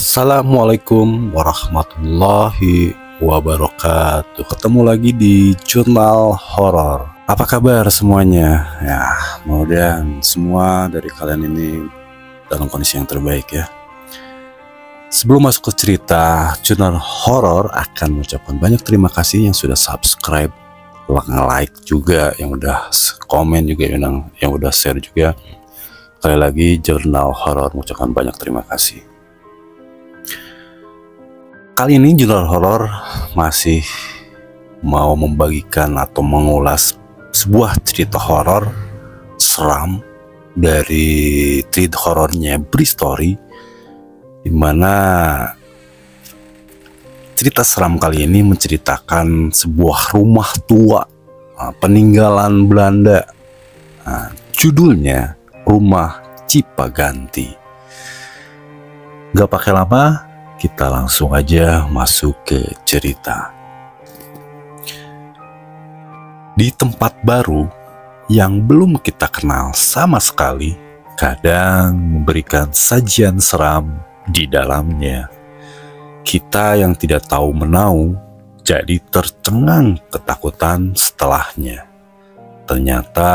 Assalamualaikum warahmatullahi wabarakatuh. Ketemu lagi di Jurnal Horor. Apa kabar semuanya? Ya, mudah-mudahan semua dari kalian ini dalam kondisi yang terbaik ya. Sebelum masuk ke cerita, Jurnal Horor akan mengucapkan banyak terima kasih yang sudah subscribe, like juga, yang udah komen juga, yang udah share juga. Sekali lagi, Jurnal Horor mengucapkan banyak terima kasih. Kali ini Jurnal Horor masih mau membagikan atau mengulas sebuah cerita horor seram dari treat horornya Bristory, dimana cerita seram kali ini menceritakan sebuah rumah tua peninggalan Belanda. Judulnya Rumah Cipaganti. Gak pakai lama, kita langsung aja masuk ke cerita. Di tempat baru yang belum kita kenal sama sekali, kadang memberikan sajian seram di dalamnya. Kita yang tidak tahu menau jadi tercengang ketakutan setelahnya. Ternyata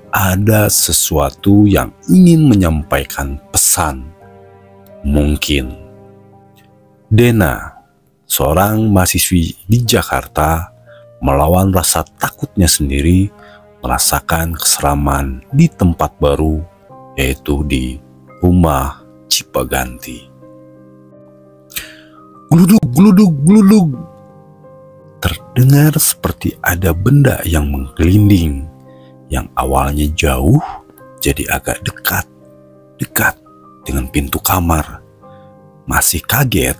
ada sesuatu yang ingin menyampaikan pesan. Mungkin Dena, seorang mahasiswi di Jakarta, melawan rasa takutnya sendiri, merasakan keseraman di tempat baru, yaitu di Rumah Cipaganti. Gludug, gludug, gludug. Terdengar seperti ada benda yang menggelinding, yang awalnya jauh jadi agak dekat dengan pintu kamar. Masih kaget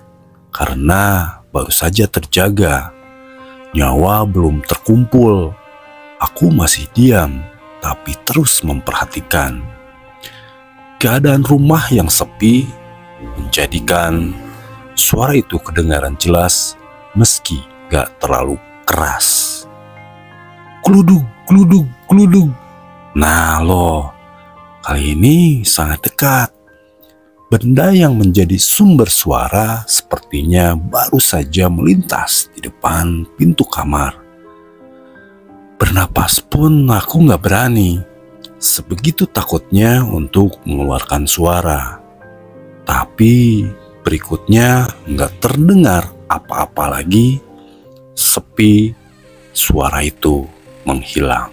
karena baru saja terjaga, nyawa belum terkumpul. Aku masih diam, tapi terus memperhatikan. Keadaan rumah yang sepi menjadikan suara itu kedengaran jelas meski gak terlalu keras. Gludug, gludug, gludug. Nah loh, kali ini sangat dekat. Benda yang menjadi sumber suara sepertinya baru saja melintas di depan pintu kamar. Bernapas pun aku gak berani, sebegitu takutnya untuk mengeluarkan suara. Tapi berikutnya gak terdengar apa-apa lagi, sepi, suara itu menghilang.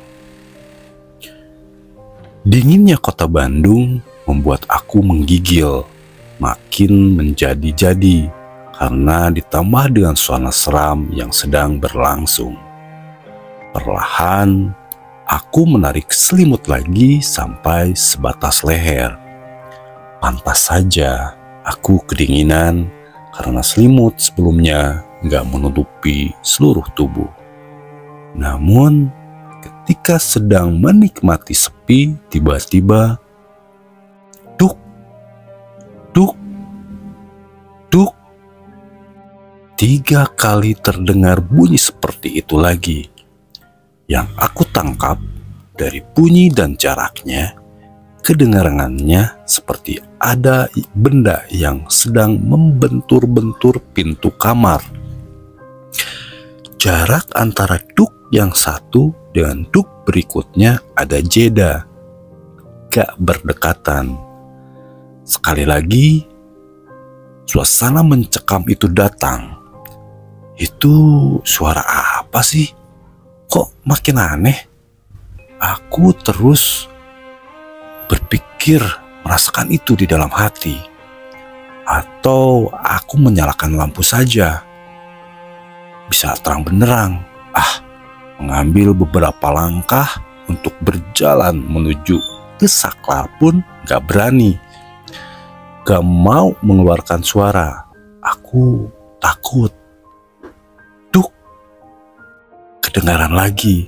Dinginnya kota Bandung membuat aku menggigil, makin menjadi-jadi karena ditambah dengan suasana seram yang sedang berlangsung. Perlahan, aku menarik selimut lagi sampai sebatas leher. Pantas saja aku kedinginan karena selimut sebelumnya nggak menutupi seluruh tubuh. Namun, ketika sedang menikmati sepi, tiba-tiba duk, 3 kali terdengar bunyi seperti itu lagi. Yang aku tangkap dari bunyi dan jaraknya, kedengarannya seperti ada benda yang sedang membentur-bentur pintu kamar. Jarak antara duk yang satu dengan duk berikutnya ada jeda, gak berdekatan. Sekali lagi, suasana mencekam itu datang. Itu suara apa sih? Kok makin aneh? Aku terus berpikir merasakan itu di dalam hati. Atau aku menyalakan lampu saja, bisa terang benderang. Mengambil beberapa langkah untuk berjalan menuju ke saklar pun gak berani. Gak mau mengeluarkan suara. Aku takut. Duk, kedengaran lagi.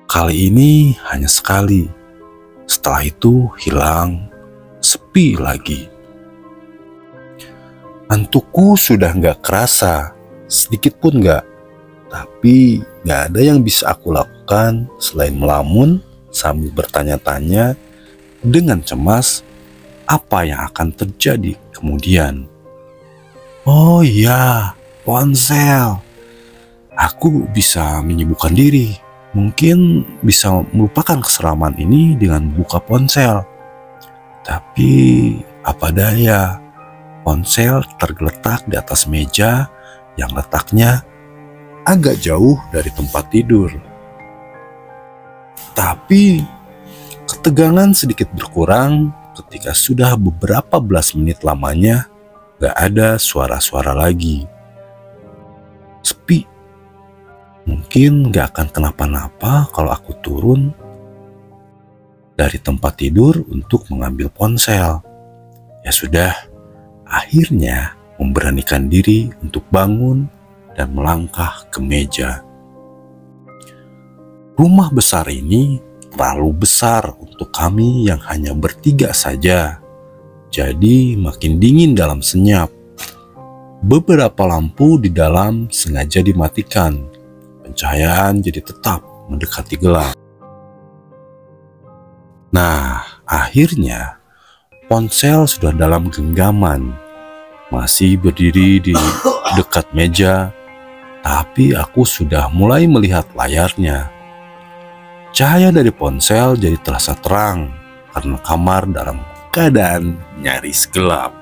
Kali ini hanya sekali. Setelah itu hilang, sepi lagi. Ngantukku sudah gak kerasa, sedikit pun gak. Tapi gak ada yang bisa aku lakukan selain melamun sambil bertanya-tanya dengan cemas apa yang akan terjadi kemudian. Oh iya, ponsel. Aku bisa menyibukkan diri. Mungkin bisa melupakan keseraman ini dengan buka ponsel. Tapi apa daya, ponsel tergeletak di atas meja yang letaknya agak jauh dari tempat tidur. Tapi ketegangan sedikit berkurang ketika sudah beberapa belas menit lamanya gak ada suara-suara lagi. Sepi. Mungkin gak akan kenapa-napa kalau aku turun dari tempat tidur untuk mengambil ponsel. Ya sudah, akhirnya memberanikan diri untuk bangun dan melangkah ke meja. Rumah besar ini terlalu besar untuk kami yang hanya bertiga saja. Jadi makin dingin dalam senyap. Beberapa lampu di dalam sengaja dimatikan. Pencahayaan jadi tetap mendekati gelap. Nah, akhirnya ponsel sudah dalam genggaman. Masih berdiri di dekat meja, tapi aku sudah mulai melihat layarnya. Cahaya dari ponsel jadi terasa terang karena kamar dalam keadaan nyaris gelap.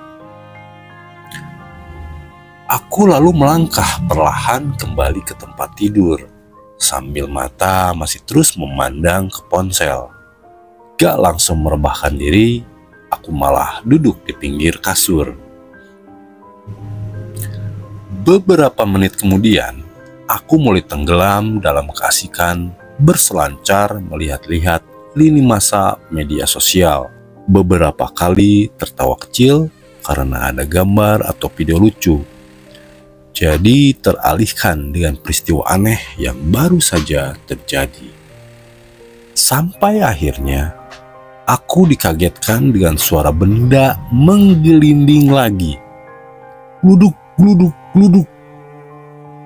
Aku lalu melangkah perlahan kembali ke tempat tidur, sambil mata masih terus memandang ke ponsel. Gak langsung merebahkan diri, aku malah duduk di pinggir kasur. Beberapa menit kemudian, aku mulai tenggelam dalam keasikan berselancar melihat-lihat lini masa media sosial. Beberapa kali tertawa kecil karena ada gambar atau video lucu. Jadi teralihkan dengan peristiwa aneh yang baru saja terjadi. Sampai akhirnya aku dikagetkan dengan suara benda menggelinding lagi. Gluduk, gluduk, gluduk.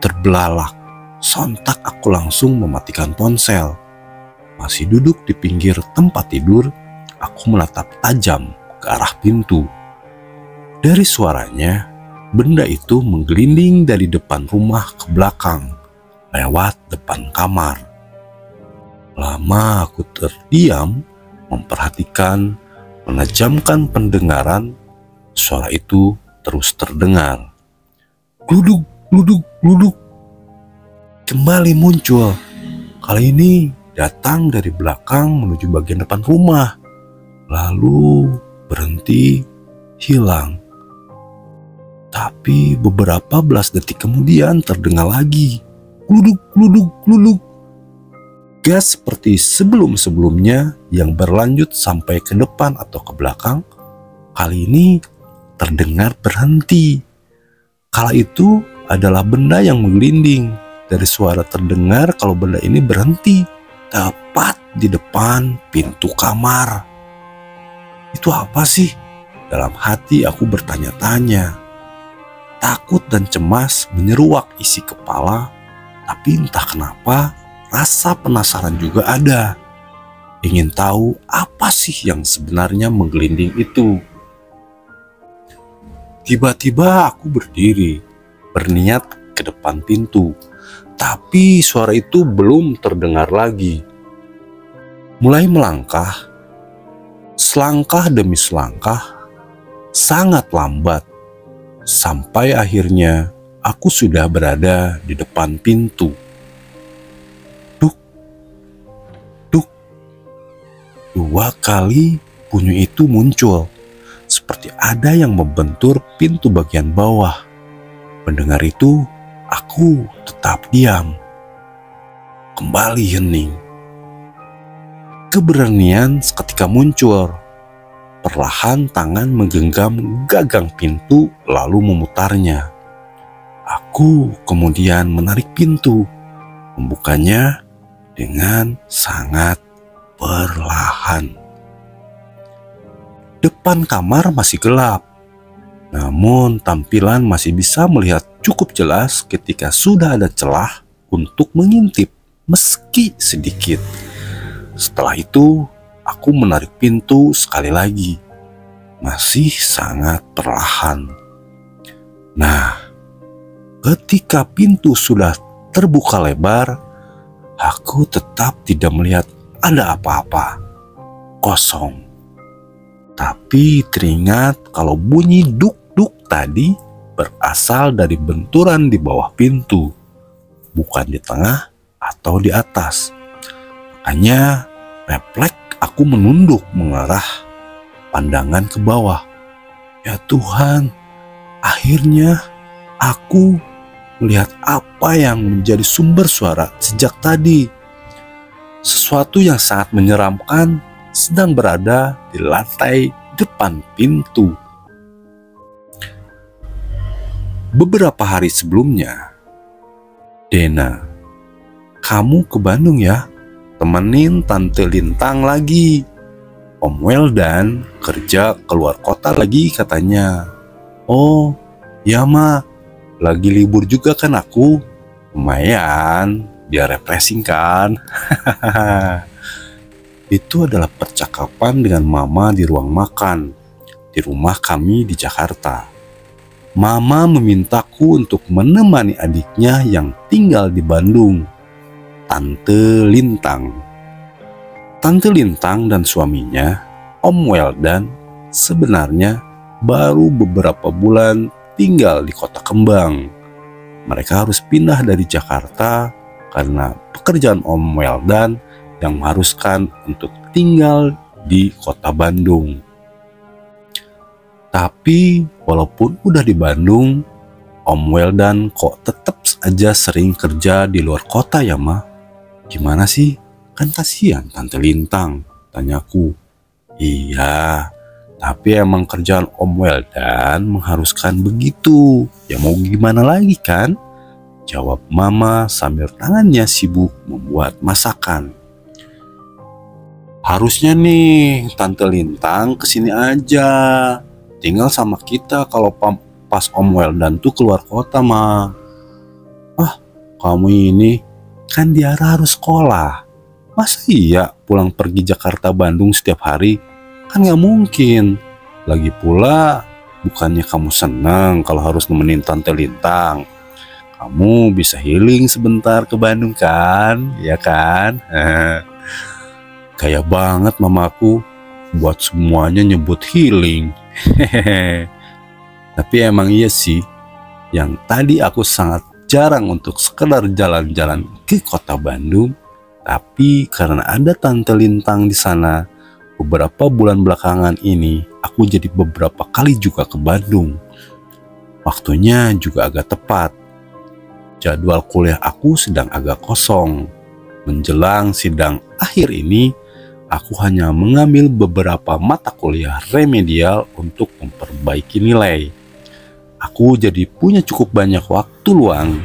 Terbelalak. Sontak aku langsung mematikan ponsel. Masih duduk di pinggir tempat tidur, aku menatap tajam ke arah pintu. Dari suaranya, benda itu menggelinding dari depan rumah ke belakang, lewat depan kamar. Lama aku terdiam, memperhatikan, menajamkan pendengaran. Suara itu terus terdengar. Gluduk, gluduk, gluduk. Kembali muncul. Kali ini datang dari belakang menuju bagian depan rumah. Lalu berhenti, hilang. Tapi beberapa belas detik kemudian terdengar lagi. Gluduk, gluduk, gluduk. Gas seperti sebelum-sebelumnya yang berlanjut sampai ke depan atau ke belakang. Kali ini terdengar berhenti. Kala itu adalah benda yang menggelinding. Dari suara terdengar kalau benda ini berhenti tepat di depan pintu kamar. Itu apa sih? Dalam hati aku bertanya-tanya. Takut dan cemas menyeruak isi kepala, tapi entah kenapa rasa penasaran juga ada. Ingin tahu apa sih yang sebenarnya menggelinding itu. Tiba-tiba aku berdiri, berniat ke depan pintu. Tapi suara itu belum terdengar lagi. Mulai melangkah, selangkah demi selangkah, sangat lambat. Sampai akhirnya aku sudah berada di depan pintu. Duk, duk. 2 kali bunyi itu muncul, seperti ada yang membentur pintu bagian bawah. Mendengar itu, aku tetap diam. Kembali hening. Keberanian seketika muncul. Perlahan tangan menggenggam gagang pintu lalu memutarnya. Aku kemudian menarik pintu, membukanya dengan sangat perlahan. Depan kamar masih gelap. Namun tampilan masih bisa melihat cukup jelas ketika sudah ada celah untuk mengintip meski sedikit. Setelah itu aku menarik pintu sekali lagi. Masih sangat perlahan. Nah, ketika pintu sudah terbuka lebar, aku tetap tidak melihat ada apa-apa. Kosong. Tapi teringat kalau bunyi duk-duk tadi berasal dari benturan di bawah pintu, bukan di tengah atau di atas. Makanya refleks aku menunduk mengarah pandangan ke bawah. Ya Tuhan, akhirnya aku melihat apa yang menjadi sumber suara sejak tadi. Sesuatu yang sangat menyeramkan sedang berada di lantai depan pintu. Beberapa hari sebelumnya, Dena, kamu ke Bandung ya? Temenin Tante Lintang lagi. Om Weldan kerja keluar kota lagi katanya. Oh, ya Ma, lagi libur juga kan aku. Lumayan, biar refreshing kan. Itu adalah percakapan dengan Mama di ruang makan di rumah kami di Jakarta. Mama memintaku untuk menemani adiknya yang tinggal di Bandung, Tante Lintang. Tante Lintang dan suaminya, Om Weldan, sebenarnya baru beberapa bulan tinggal di Kota Kembang. Mereka harus pindah dari Jakarta karena pekerjaan Om Weldan yang mengharuskan untuk tinggal di Kota Bandung. Tapi walaupun udah di Bandung, Om Weldan kok tetap aja sering kerja di luar kota ya Ma? Gimana sih? Kan kasihan Tante Lintang, tanyaku. Iya, tapi emang kerjaan Om Weldan mengharuskan begitu. Ya mau gimana lagi kan? Jawab Mama sambil tangannya sibuk membuat masakan. Harusnya nih Tante Lintang kesini aja, tinggal sama kita kalau pas Om Weldan tuh keluar kota Ma. Ah, kamu ini kan dia harus sekolah. Masa iya pulang pergi Jakarta Bandung setiap hari? Kan gak mungkin. Lagi pula bukannya kamu senang kalau harus nemenin Tante Lintang. Kamu bisa healing sebentar ke Bandung kan? Ya kan? Kayak banget mamaku buat semuanya nyebut healing. Tapi emang iya sih, yang tadi aku sangat jarang untuk sekedar jalan-jalan ke kota Bandung. Tapi karena ada Tante Lintang di sana, beberapa bulan belakangan ini aku jadi beberapa kali juga ke Bandung. Waktunya juga agak tepat. Jadwal kuliah aku sedang agak kosong. Menjelang sidang akhir ini, aku hanya mengambil beberapa mata kuliah remedial untuk memperbaiki nilai. Aku jadi punya cukup banyak waktu luang.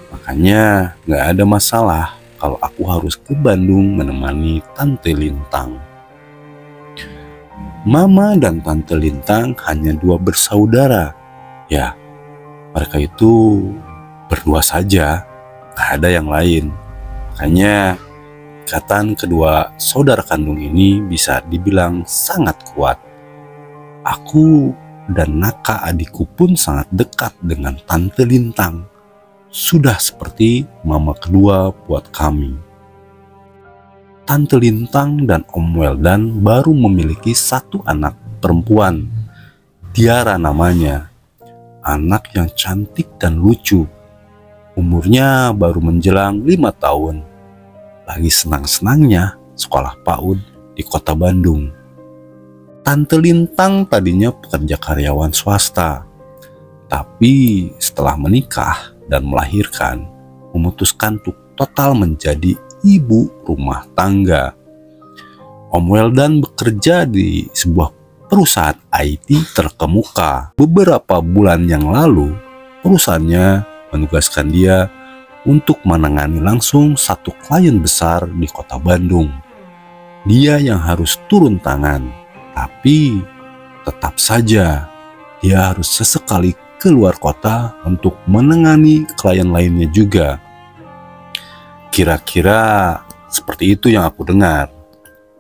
Makanya gak ada masalah kalau aku harus ke Bandung menemani Tante Lintang. Mama dan Tante Lintang hanya dua bersaudara. Ya, mereka itu berdua saja, gak ada yang lain. Makanya ikatan kedua saudara kandung ini bisa dibilang sangat kuat. Aku dan Naka adikku pun sangat dekat dengan Tante Lintang. Sudah seperti mama kedua buat kami. Tante Lintang dan Om Weldan baru memiliki satu anak perempuan. Tiara namanya. Anak yang cantik dan lucu. Umurnya baru menjelang 5 tahun. Lagi senang-senangnya sekolah PAUD di kota Bandung. Tante Lintang tadinya pekerja karyawan swasta, tapi setelah menikah dan melahirkan, memutuskan untuk total menjadi ibu rumah tangga. Om Weldan bekerja di sebuah perusahaan IT terkemuka. Beberapa bulan yang lalu, perusahaannya menugaskan dia untuk menangani langsung satu klien besar di kota Bandung. Dia yang harus turun tangan, tapi tetap saja dia harus sesekali keluar kota untuk menangani klien lainnya juga. Kira-kira seperti itu yang aku dengar.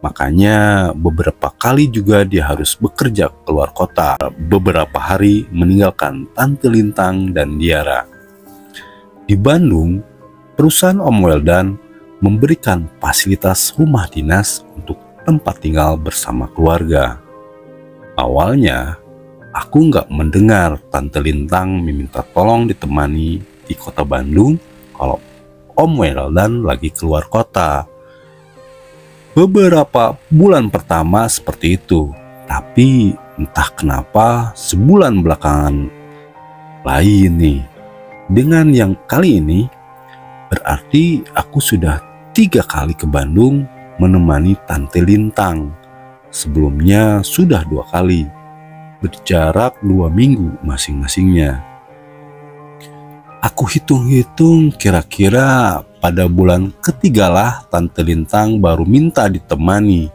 Makanya beberapa kali juga dia harus bekerja keluar kota, beberapa hari meninggalkan Tante Lintang dan Diara. Di Bandung, perusahaan Om Weldan memberikan fasilitas rumah dinas untuk tempat tinggal bersama keluarga. Awalnya, aku nggak mendengar Tante Lintang meminta tolong ditemani di kota Bandung kalau Om Weldan lagi keluar kota. Beberapa bulan pertama seperti itu, tapi entah kenapa sebulan belakangan lain nih. Dengan yang kali ini, berarti aku sudah 3 kali ke Bandung menemani Tante Lintang. Sebelumnya sudah 2 kali, berjarak 2 minggu masing-masingnya. Aku hitung-hitung kira-kira pada bulan ketiga lah Tante Lintang baru minta ditemani.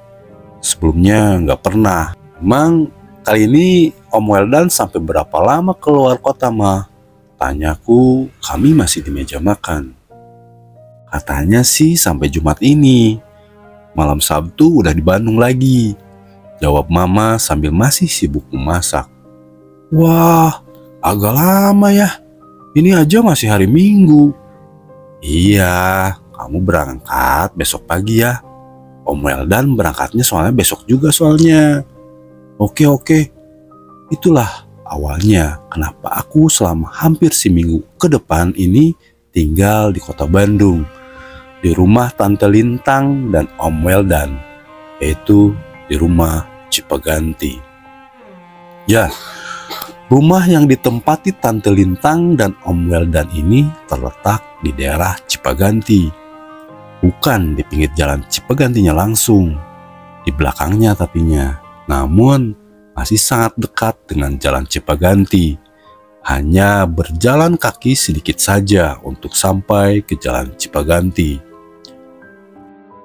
Sebelumnya nggak pernah. Emang kali ini Om Weldan sampai berapa lama keluar kota mah? Tanyaku, kami masih di meja makan. Katanya sih sampai Jumat ini. Malam Sabtu udah di Bandung lagi. Jawab Mama sambil masih sibuk memasak. Wah, agak lama ya. Ini aja masih hari Minggu. Iya, kamu berangkat besok pagi ya. Om Weldan berangkatnya soalnya besok juga soalnya. Oke. Itulah awalnya kenapa aku selama hampir seminggu ke depan ini tinggal di kota Bandung. Di rumah Tante Lintang dan Om Weldan. Yaitu di rumah Cipaganti. Ya, rumah yang ditempati Tante Lintang dan Om Weldan ini terletak di daerah Cipaganti. Bukan di pinggir jalan Cipagantinya langsung, di belakangnya tapinya. Namun masih sangat dekat dengan jalan Cipaganti. Hanya berjalan kaki sedikit saja untuk sampai ke jalan Cipaganti.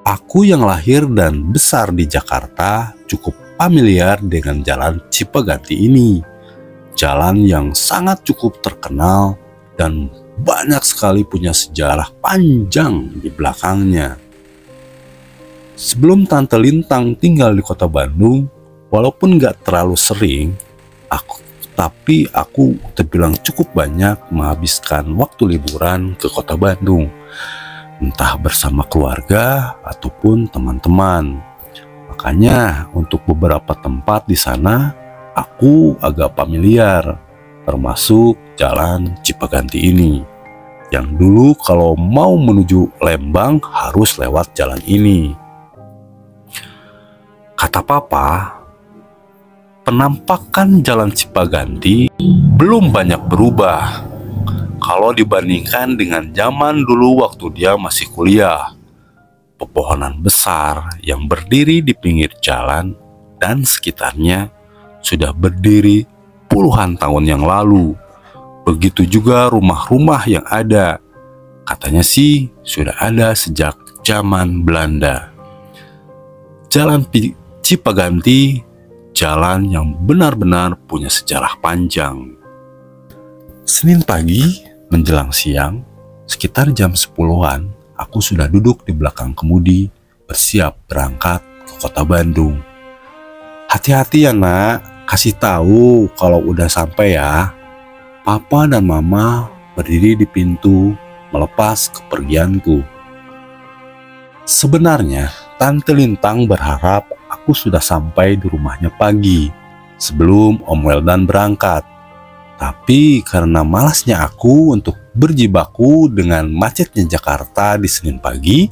Aku yang lahir dan besar di Jakarta cukup familiar dengan jalan Cipaganti ini. Jalan yang sangat cukup terkenal dan banyak sekali punya sejarah panjang di belakangnya. Sebelum Tante Lintang tinggal di kota Bandung, walaupun gak terlalu sering, tapi aku terbilang cukup banyak menghabiskan waktu liburan ke kota Bandung. Entah bersama keluarga ataupun teman-teman. Makanya untuk beberapa tempat di sana, aku agak familiar, termasuk jalan Cipaganti ini. Yang dulu kalau mau menuju Lembang harus lewat jalan ini. Kata Papa, penampakan jalan Cipaganti belum banyak berubah kalau dibandingkan dengan zaman dulu waktu dia masih kuliah. Pepohonan besar yang berdiri di pinggir jalan dan sekitarnya sudah berdiri puluhan tahun yang lalu. Begitu juga rumah-rumah yang ada. Katanya sih sudah ada sejak zaman Belanda. Jalan Cipaganti, jalan yang benar-benar punya sejarah panjang. Senin pagi menjelang siang, sekitar jam 10-an, aku sudah duduk di belakang kemudi bersiap berangkat ke kota Bandung. Hati-hati ya nak, kasih tahu kalau udah sampai ya. Papa dan Mama berdiri di pintu melepas kepergianku. Sebenarnya Tante Lintang berharap aku sudah sampai di rumahnya pagi sebelum Om Weldan berangkat. Tapi karena malasnya aku untuk berjibaku dengan macetnya Jakarta di Senin pagi,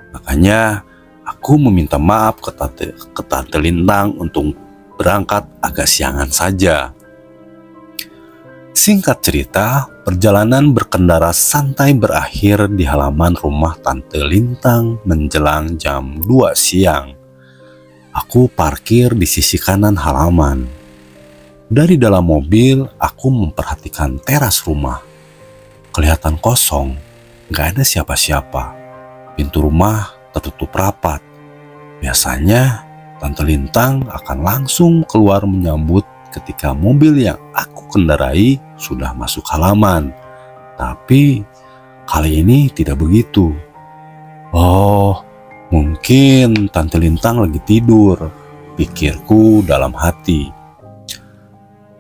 makanya aku meminta maaf ke Tante Lintang untuk berangkat agak siangan saja. Singkat cerita, perjalanan berkendara santai berakhir di halaman rumah Tante Lintang menjelang jam 2 siang. Aku parkir di sisi kanan halaman. Dari dalam mobil, aku memperhatikan teras rumah. Kelihatan kosong, gak ada siapa-siapa. Pintu rumah tertutup rapat. Biasanya, Tante Lintang akan langsung keluar menyambut ketika mobil yang aku kendarai sudah masuk halaman. Tapi, kali ini tidak begitu. Oh, Mungkin Tante Lintang lagi tidur, pikirku dalam hati.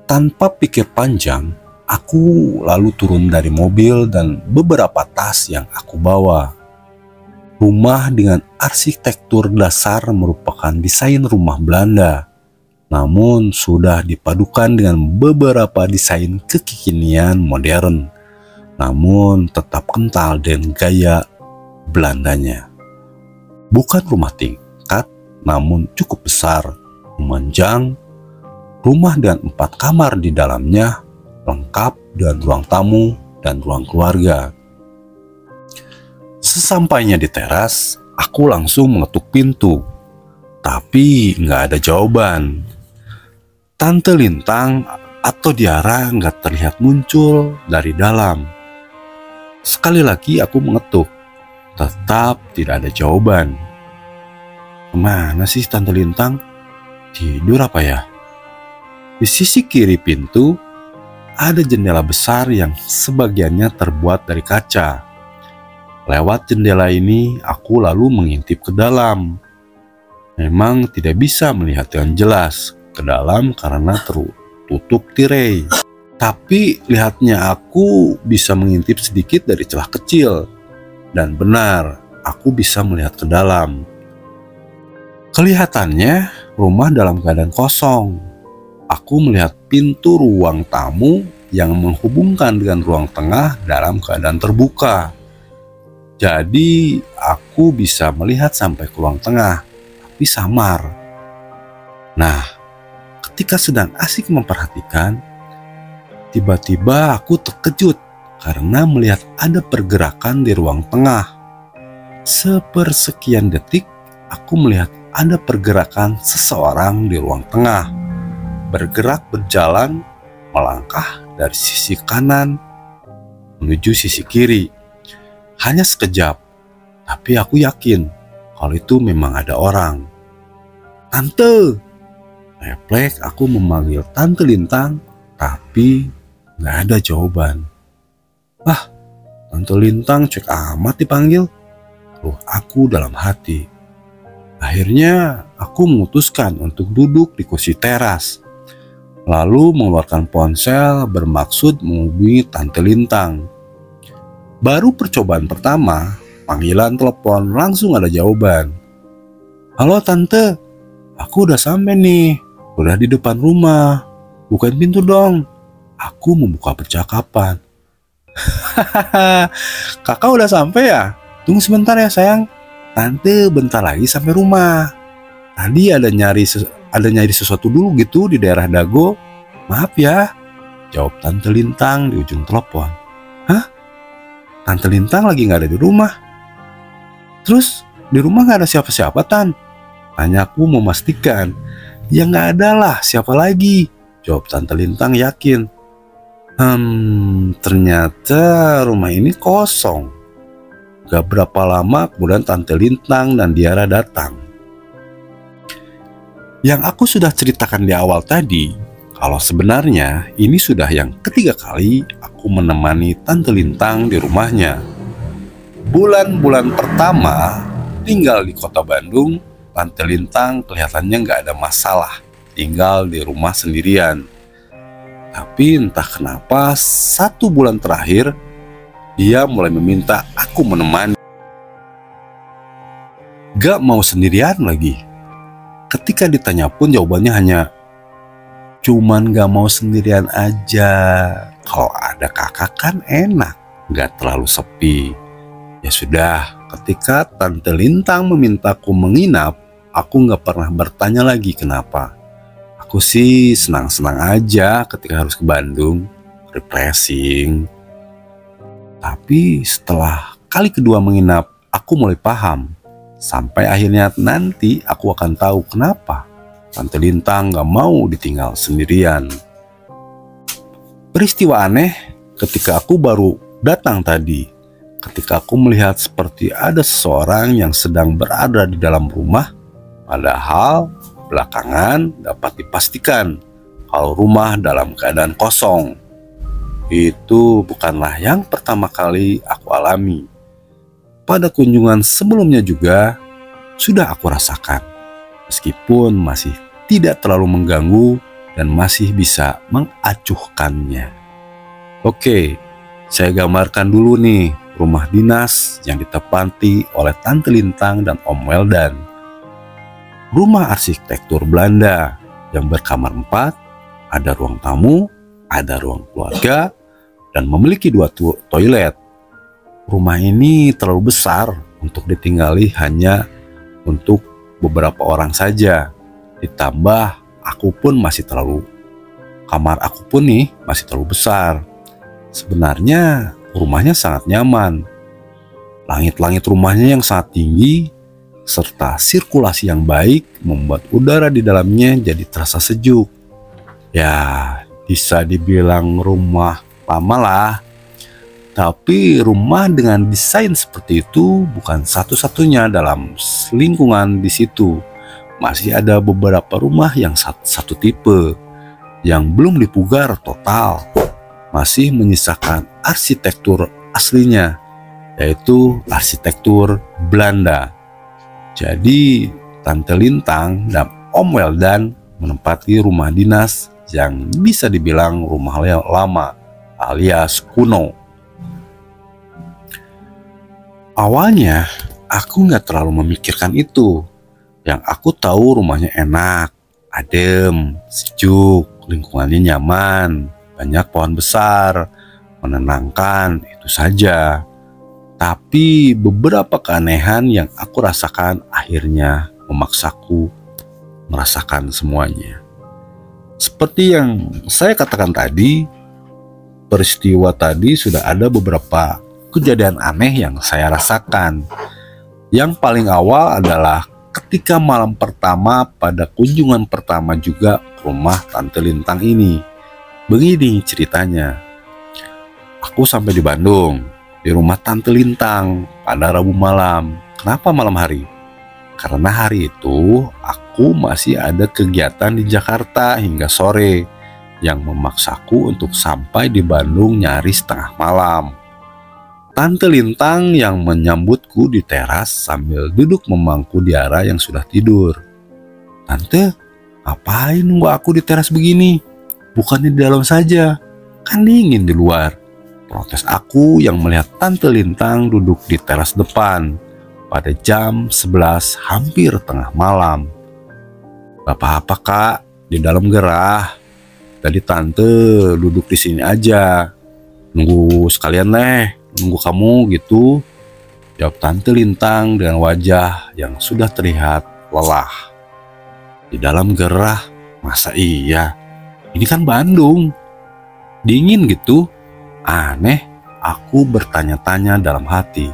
Tanpa pikir panjang, aku lalu turun dari mobil dan beberapa tas yang aku bawa. Rumah dengan arsitektur dasar merupakan desain rumah Belanda, namun sudah dipadukan dengan beberapa desain kekinian modern, namun tetap kental dengan gaya Belandanya. Bukan rumah tingkat, namun cukup besar, memanjang. Rumah dengan 4 kamar di dalamnya, lengkap dengan ruang tamu dan ruang keluarga. Sesampainya di teras, aku langsung mengetuk pintu, tapi nggak ada jawaban. Tante Lintang atau Diara nggak terlihat muncul dari dalam. Sekali lagi aku mengetuk, tetap tidak ada jawaban. Kemana sih Tante Lintang? Tidur apa ya? Di sisi kiri pintu, ada jendela besar yang sebagiannya terbuat dari kaca. Lewat jendela ini, aku lalu mengintip ke dalam. Memang tidak bisa melihat dengan jelas ke dalam karena tertutup tirai. Tapi lihatnya aku bisa mengintip sedikit dari celah kecil. Dan benar, aku bisa melihat ke dalam. Kelihatannya rumah dalam keadaan kosong. Aku melihat pintu ruang tamu yang menghubungkan dengan ruang tengah dalam keadaan terbuka. Jadi aku bisa melihat sampai ke ruang tengah, tapi samar. Nah, ketika sedang asik memperhatikan, tiba-tiba aku terkejut karena melihat ada pergerakan di ruang tengah. Sepersekian detik, aku melihat ada pergerakan seseorang di ruang tengah. Bergerak berjalan, melangkah dari sisi kanan menuju sisi kiri. Hanya sekejap, tapi aku yakin kalau itu memang ada orang. Tante! Refleks aku memanggil Tante Lintang, tapi nggak ada jawaban. Tante Lintang cek amat dipanggil, keluh aku dalam hati. Akhirnya aku memutuskan untuk duduk di kursi teras, lalu mengeluarkan ponsel bermaksud menghubungi Tante Lintang. Baru percobaan pertama, panggilan telepon langsung ada jawaban. Halo Tante, aku udah sampai nih, udah di depan rumah. Bukain pintu dong, aku membuka percakapan. Hahaha, kakak udah sampai ya? Tunggu sebentar ya sayang, Tante bentar lagi sampai rumah. Tadi ada nyari sesuatu dulu gitu di daerah Dago. Maaf ya, jawab Tante Lintang di ujung telepon. Hah? Tante Lintang lagi gak ada di rumah? Terus di rumah gak ada siapa-siapa Tan? Tanyaku memastikan. Ya gak ada lah, siapa lagi? Jawab Tante Lintang yakin. Ternyata rumah ini kosong. Gak berapa lama kemudian Tante Lintang dan Diara datang. Yang aku sudah ceritakan di awal tadi, kalau sebenarnya ini sudah yang ketiga kali aku menemani Tante Lintang di rumahnya. Bulan-bulan pertama tinggal di kota Bandung, Tante Lintang kelihatannya nggak ada masalah tinggal di rumah sendirian. Tapi entah kenapa 1 bulan terakhir dia mulai meminta aku menemani. Gak mau sendirian lagi. Ketika ditanya pun jawabannya hanya, cuman gak mau sendirian aja. Kalau ada kakak kan enak, gak terlalu sepi. Ya sudah, ketika Tante Lintang memintaku menginap, aku gak pernah bertanya lagi kenapa. Aku sih senang-senang aja ketika harus ke Bandung, refreshing. Tapi setelah kali kedua menginap, aku mulai paham. Sampai akhirnya nanti aku akan tahu kenapa Tante Lintang gak mau ditinggal sendirian. Peristiwa aneh ketika aku baru datang tadi. Ketika aku melihat seperti ada seseorang yang sedang berada di dalam rumah. Padahal belakangan dapat dipastikan kalau rumah dalam keadaan kosong. Itu bukanlah yang pertama kali aku alami. Pada kunjungan sebelumnya juga, sudah aku rasakan, meskipun masih tidak terlalu mengganggu dan masih bisa mengacuhkannya. Oke, saya gambarkan dulu nih rumah dinas yang ditempati oleh Tante Lintang dan Om Weldan. Rumah arsitektur Belanda yang berkamar 4, ada ruang tamu, ada ruang keluarga, dan memiliki 2 toilet. Rumah ini terlalu besar untuk ditinggali hanya untuk beberapa orang saja. Ditambah kamar aku pun nih masih terlalu besar. Sebenarnya rumahnya sangat nyaman. Langit-langit rumahnya yang sangat tinggi serta sirkulasi yang baik membuat udara di dalamnya jadi terasa sejuk. Ya, bisa dibilang rumah lama lah. Tapi rumah dengan desain seperti itu bukan satu-satunya dalam lingkungan di situ. Masih ada beberapa rumah yang satu tipe yang belum dipugar total. Masih menyisakan arsitektur aslinya, yaitu arsitektur Belanda. Jadi Tante Lintang dan Om Weldan menempati rumah dinas yang bisa dibilang rumah lama alias kuno. Awalnya aku nggak terlalu memikirkan itu. Yang aku tahu rumahnya enak, adem, sejuk, lingkungannya nyaman, banyak pohon besar, menenangkan, itu saja. Tapi beberapa keanehan yang aku rasakan akhirnya memaksaku merasakan semuanya. Seperti yang saya katakan tadi, peristiwa tadi sudah ada beberapa kejadian aneh yang saya rasakan. Yang paling awal adalah ketika malam pertama pada kunjungan pertama juga ke rumah Tante Lintang ini. Begini ceritanya. Aku sampai di Bandung, di rumah Tante Lintang pada Rabu malam. Kenapa malam hari? Karena hari itu aku masih ada kegiatan di Jakarta hingga sore yang memaksaku untuk sampai di Bandung nyaris tengah malam. Tante Lintang yang menyambutku di teras sambil duduk memangku Diara yang sudah tidur. "Tante, ngapain nunggu aku di teras begini? Bukannya di dalam saja, kan dingin di luar." Protes aku yang melihat Tante Lintang duduk di teras depan pada jam 11 hampir tengah malam. "Gak apa-apa kak, di dalam gerah. Tadi Tante duduk di sini aja. Nunggu sekalian nunggu kamu gitu," jawab Tante Lintang dengan wajah yang sudah terlihat lelah. "Di dalam gerah? Masa iya? Ini kan Bandung. Dingin gitu. Aneh," aku bertanya-tanya dalam hati.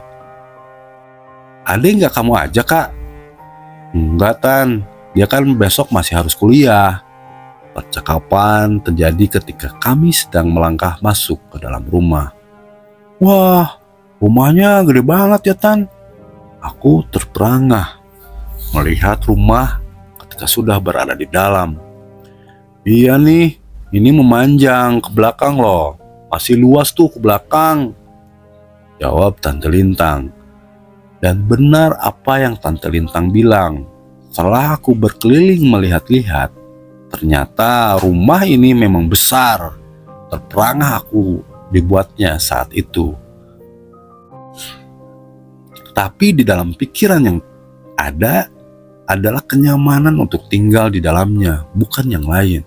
"Ada nggak kamu aja kak?" "Enggak Tan, dia kan besok masih harus kuliah." Percakapan terjadi ketika kami sedang melangkah masuk ke dalam rumah. "Wah, rumahnya gede banget ya Tan." Aku terperangah melihat rumah ketika sudah berada di dalam. "Iya nih, ini memanjang ke belakang loh. Masih luas tuh ke belakang," jawab Tante Lintang. Dan benar apa yang Tante Lintang bilang. Setelah aku berkeliling melihat-lihat, ternyata rumah ini memang besar. Terperangah aku dibuatnya saat itu. Tapi di dalam pikiran yang ada adalah kenyamanan untuk tinggal di dalamnya, bukan yang lain.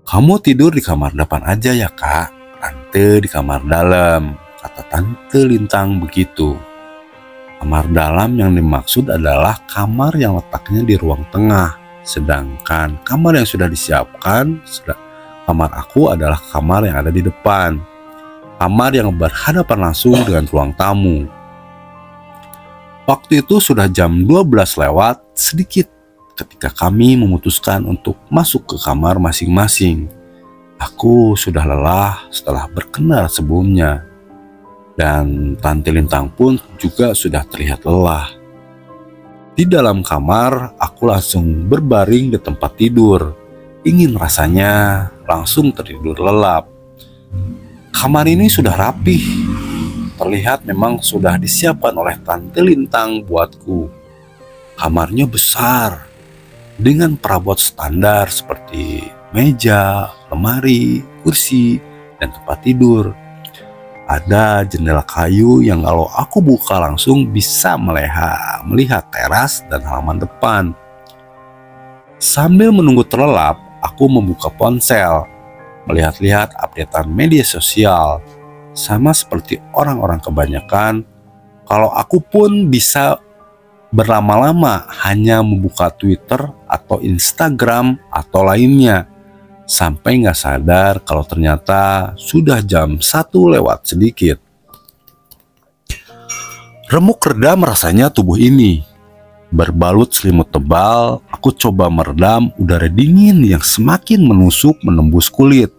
"Kamu tidur di kamar depan aja ya kak, Tante di kamar dalam," kata Tante Lintang begitu. Kamar dalam yang dimaksud adalah kamar yang letaknya di ruang tengah, sedangkan kamar yang sudah disiapkan, kamar aku adalah kamar yang ada di depan, kamar yang berhadapan langsung dengan ruang tamu. Waktu itu sudah jam 12 lewat sedikit ketika kami memutuskan untuk masuk ke kamar masing-masing. Aku sudah lelah setelah berkendara sebelumnya, dan Tante Lintang pun juga sudah terlihat lelah. Di dalam kamar, aku langsung berbaring di tempat tidur. Ingin rasanya langsung tertidur lelap. Kamar ini sudah rapih. Terlihat memang sudah disiapkan oleh Tante Lintang buatku. Kamarnya besar, dengan perabot standar seperti meja, lemari, kursi, dan tempat tidur. Ada jendela kayu yang kalau aku buka langsung bisa melihat teras dan halaman depan. Sambil menunggu terlelap, aku membuka ponsel, melihat-lihat updatean media sosial. Sama seperti orang-orang kebanyakan, kalau aku pun bisa berlama-lama hanya membuka Twitter atau Instagram atau lainnya, sampai nggak sadar kalau ternyata sudah jam 1 lewat sedikit. Remuk redam rasanya tubuh ini. Berbalut selimut tebal, aku coba meredam udara dingin yang semakin menusuk menembus kulit.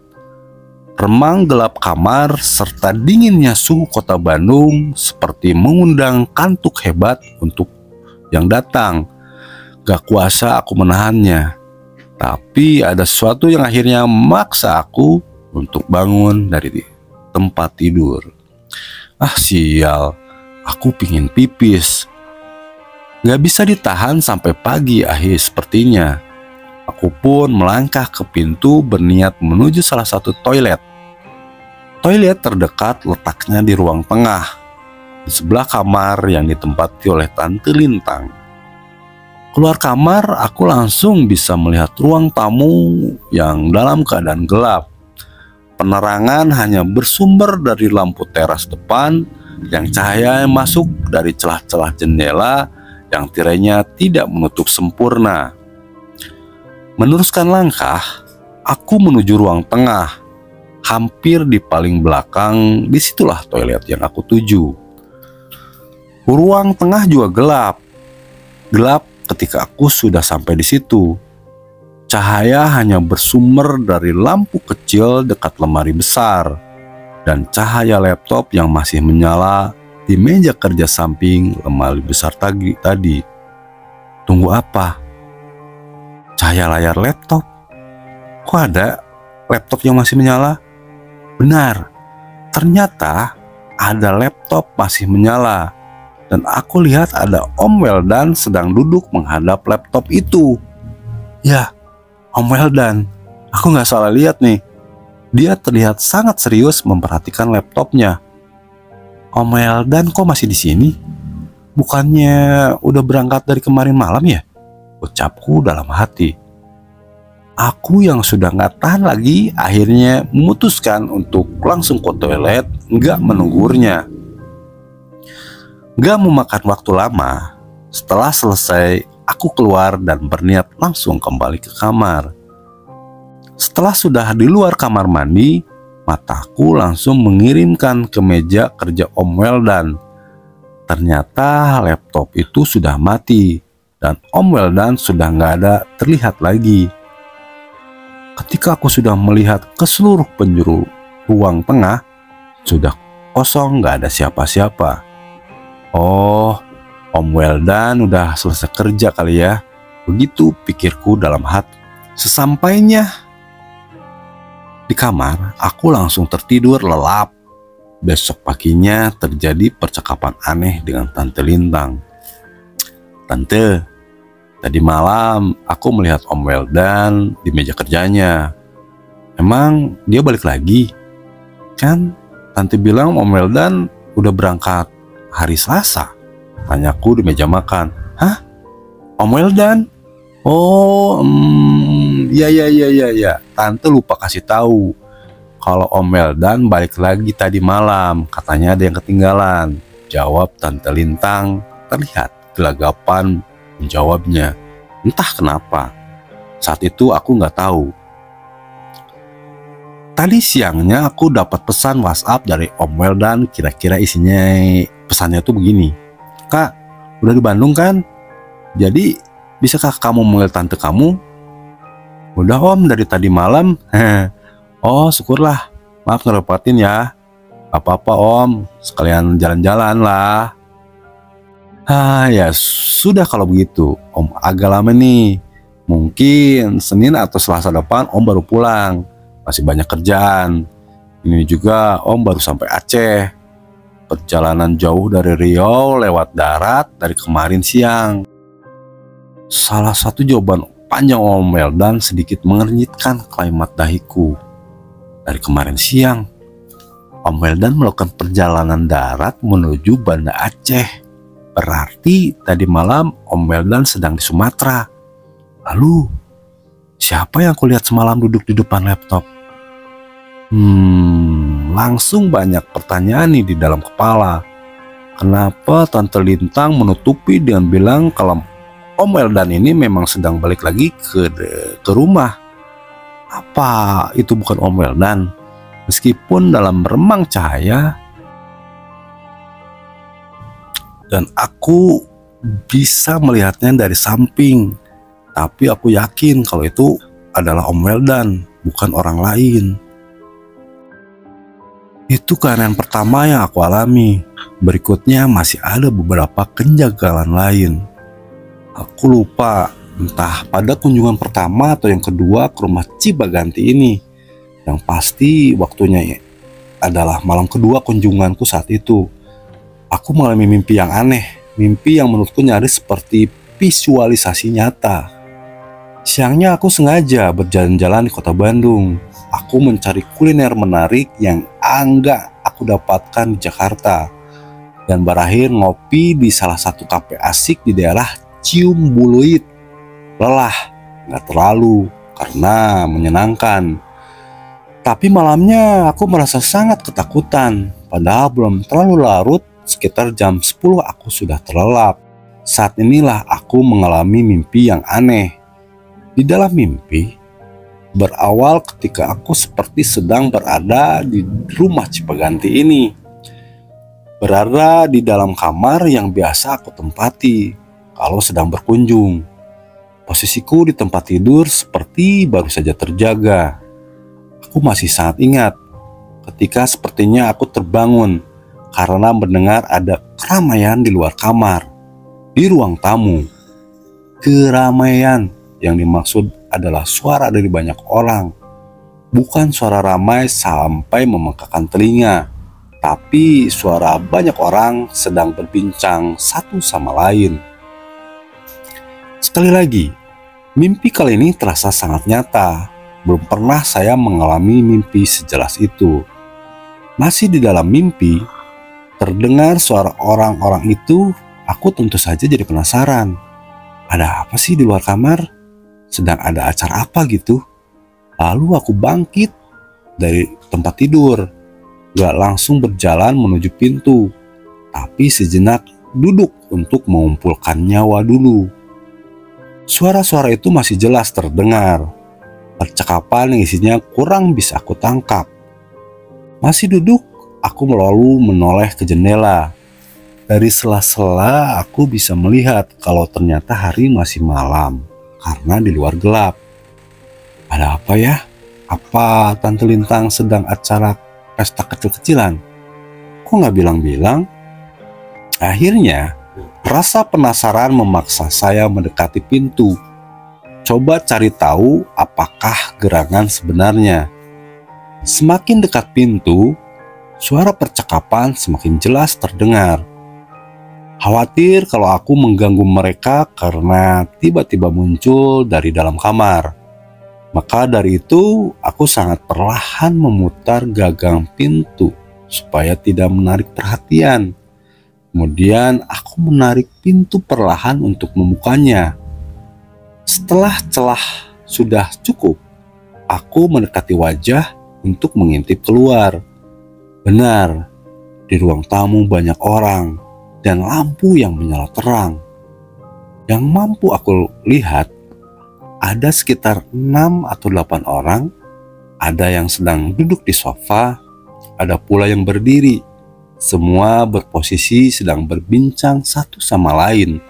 Remang gelap kamar serta dinginnya suhu kota Bandung seperti mengundang kantuk hebat untuk yang datang. Gak kuasa aku menahannya. Tapi ada sesuatu yang akhirnya memaksa aku untuk bangun dari tempat tidur. Ah sial, aku pingin pipis. Gak bisa ditahan sampai pagi akhir sepertinya. Aku pun melangkah ke pintu berniat menuju salah satu toilet. Toilet terdekat letaknya di ruang tengah, di sebelah kamar yang ditempati oleh Tante Lintang. Keluar kamar, aku langsung bisa melihat ruang tamu yang dalam keadaan gelap. Penerangan hanya bersumber dari lampu teras depan yang cahaya masuk dari celah-celah jendela yang tirainya tidak menutup sempurna. Meneruskan langkah, aku menuju ruang tengah. Hampir di paling belakang, disitulah toilet yang aku tuju. Ruang tengah juga gelap. Gelap ketika aku sudah sampai di situ. Cahaya hanya bersumber dari lampu kecil dekat lemari besar dan cahaya laptop yang masih menyala di meja kerja samping lemari besar tadi. Tunggu apa? Cahaya layar laptop? Kok ada laptop yang masih menyala? Benar, ternyata ada laptop masih menyala. Dan aku lihat ada Om Weldan sedang duduk menghadap laptop itu. Ya, Om Weldan, aku nggak salah lihat nih. Dia terlihat sangat serius memperhatikan laptopnya. Om Weldan kok masih di sini? Bukannya udah berangkat dari kemarin malam ya? Ucapku dalam hati. Aku yang sudah nggak tahan lagi akhirnya memutuskan untuk langsung ke toilet, nggak menunggunya. Nggak memakan waktu lama, setelah selesai aku keluar dan berniat langsung kembali ke kamar. Setelah sudah di luar kamar mandi, mataku langsung mengirimkan ke meja kerja Om Weldan. Ternyata laptop itu sudah mati dan Om Weldan sudah nggak ada terlihat lagi. Ketika aku sudah melihat ke seluruh penjuru ruang tengah, sudah kosong, nggak ada siapa-siapa. Oh, Om Weldan udah selesai kerja kali ya. Begitu pikirku dalam hati. Sesampainya di kamar, aku langsung tertidur lelap. Besok paginya terjadi percakapan aneh dengan Tante Lintang. Tante, tadi malam aku melihat Om Weldan di meja kerjanya. Emang dia balik lagi? Kan Tante bilang Om Weldan udah berangkat hari Selasa. Tanyaku di meja makan. Hah? Om Weldan? Oh, ya. Tante lupa kasih tahu kalau Om Weldan balik lagi tadi malam. Katanya ada yang ketinggalan. Jawab Tante Lintang terlihat gelagapan menjawabnya. Entah kenapa. Saat itu aku nggak tahu. Tadi siangnya aku dapat pesan WhatsApp dari Om Weldan. Kira-kira isinya pesannya tuh begini. Kak, udah di Bandung kan? Jadi bisakah kamu manggil tante kamu? Udah Om, dari tadi malam. Oh syukurlah. Maaf ngerepotin ya. Apa-apa Om, sekalian jalan-jalan lah. Ya sudah kalau begitu. Om agak lama nih. Mungkin Senin atau Selasa depan Om baru pulang. Masih banyak kerjaan. Ini juga Om baru sampai Aceh. Perjalanan jauh dari Riau lewat darat dari kemarin siang. Salah satu jawaban panjang Om Weldan sedikit mengernyitkan kalimat dahiku. Dari kemarin siang, Om Weldan melakukan perjalanan darat menuju Banda Aceh. Berarti tadi malam Om Weldan sedang di Sumatera. Lalu, siapa yang kulihat semalam duduk di depan laptop? Langsung banyak pertanyaan nih di dalam kepala. Kenapa Tante Lintang menutupi dengan bilang kalau Om Weldan ini memang sedang balik lagi ke rumah? Apa itu bukan Om Weldan? Meskipun dalam remang cahaya, dan aku bisa melihatnya dari samping, tapi aku yakin kalau itu adalah Om Weldan, bukan orang lain. Itu keanehan pertama yang aku alami. Berikutnya masih ada beberapa kenjagalan lain. Aku lupa entah pada kunjungan pertama atau yang kedua ke rumah Cibaganti ini. Yang pasti waktunya adalah malam kedua kunjunganku saat itu. Aku mengalami mimpi yang aneh, mimpi yang menurutku nyaris seperti visualisasi nyata. Siangnya aku sengaja berjalan-jalan di kota Bandung. Aku mencari kuliner menarik yang enggak aku dapatkan di Jakarta. Dan berakhir ngopi di salah satu kafe asik di daerah Ciumbuluit. Lelah, nggak terlalu, karena menyenangkan. Tapi malamnya aku merasa sangat ketakutan. Padahal belum terlalu larut, sekitar jam 10 aku sudah terlelap. Saat inilah aku mengalami mimpi yang aneh. Di dalam mimpi, berawal ketika aku seperti sedang berada di rumah Cipaganti ini. Berada di dalam kamar yang biasa aku tempati kalau sedang berkunjung. Posisiku di tempat tidur seperti baru saja terjaga. Aku masih sangat ingat ketika sepertinya aku terbangun karena mendengar ada keramaian di luar kamar, di ruang tamu. Keramaian yang dimaksud adalah suara dari banyak orang. Bukan suara ramai sampai memekakan telinga, tapi suara banyak orang sedang berbincang satu sama lain. Sekali lagi, mimpi kali ini terasa sangat nyata. Belum pernah saya mengalami mimpi sejelas itu. Masih di dalam mimpi, terdengar suara orang-orang itu. Aku tentu saja jadi penasaran. Ada apa sih di luar kamar? Sedang ada acara apa gitu? Lalu aku bangkit dari tempat tidur. Gak langsung berjalan menuju pintu, tapi sejenak duduk untuk mengumpulkan nyawa dulu. Suara-suara itu masih jelas terdengar. Percakapan yang isinya kurang bisa aku tangkap. Masih duduk, aku lalu menoleh ke jendela. Dari sela-sela aku bisa melihat kalau ternyata hari masih malam karena di luar gelap. Ada apa ya? Apa Tante Lintang sedang acara pesta kecil-kecilan? Kok nggak bilang-bilang? Akhirnya, rasa penasaran memaksa saya mendekati pintu. Coba cari tahu apakah gerangan sebenarnya. Semakin dekat pintu, suara percakapan semakin jelas terdengar. Khawatir kalau aku mengganggu mereka karena tiba-tiba muncul dari dalam kamar. Maka dari itu, aku sangat perlahan memutar gagang pintu supaya tidak menarik perhatian. Kemudian aku menarik pintu perlahan untuk membukanya. Setelah celah sudah cukup, aku mendekati wajah untuk mengintip keluar. Benar, di ruang tamu banyak orang dan lampu yang menyala terang. Yang mampu aku lihat, ada sekitar 6 atau 8 orang. Ada yang sedang duduk di sofa, ada pula yang berdiri. Semua berposisi sedang berbincang satu sama lain.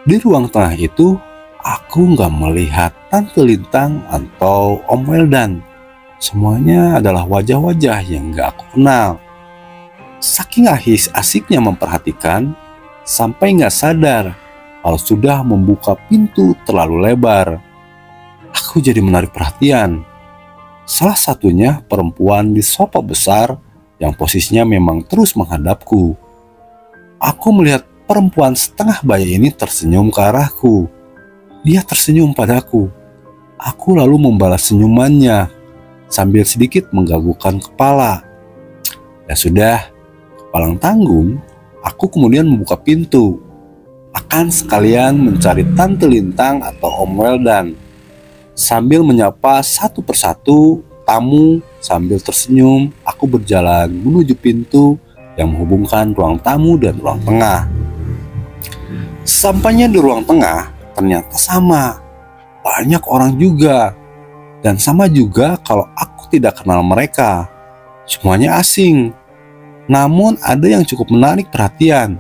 Di ruang tengah itu, aku nggak melihat Tante Lintang atau Om Weldan. Semuanya adalah wajah-wajah yang nggak aku kenal. Saking asiknya memperhatikan, sampai nggak sadar kalau sudah membuka pintu terlalu lebar. Aku jadi menarik perhatian. Salah satunya perempuan di sofa besar yang posisinya memang terus menghadapku. Aku melihat perempuan setengah bayi ini tersenyum ke arahku. Dia tersenyum padaku. Aku lalu membalas senyumannya sambil sedikit menggagungkan kepala. Ya sudah, kepalang tanggung, aku kemudian membuka pintu. Akan sekalian mencari Tante Lintang atau Om Weldan. Sambil menyapa satu persatu tamu sambil tersenyum, aku berjalan menuju pintu yang menghubungkan ruang tamu dan ruang tengah. Sampainya di ruang tengah, ternyata sama. Banyak orang juga. Dan sama juga kalau aku tidak kenal mereka. Semuanya asing. Namun ada yang cukup menarik perhatian.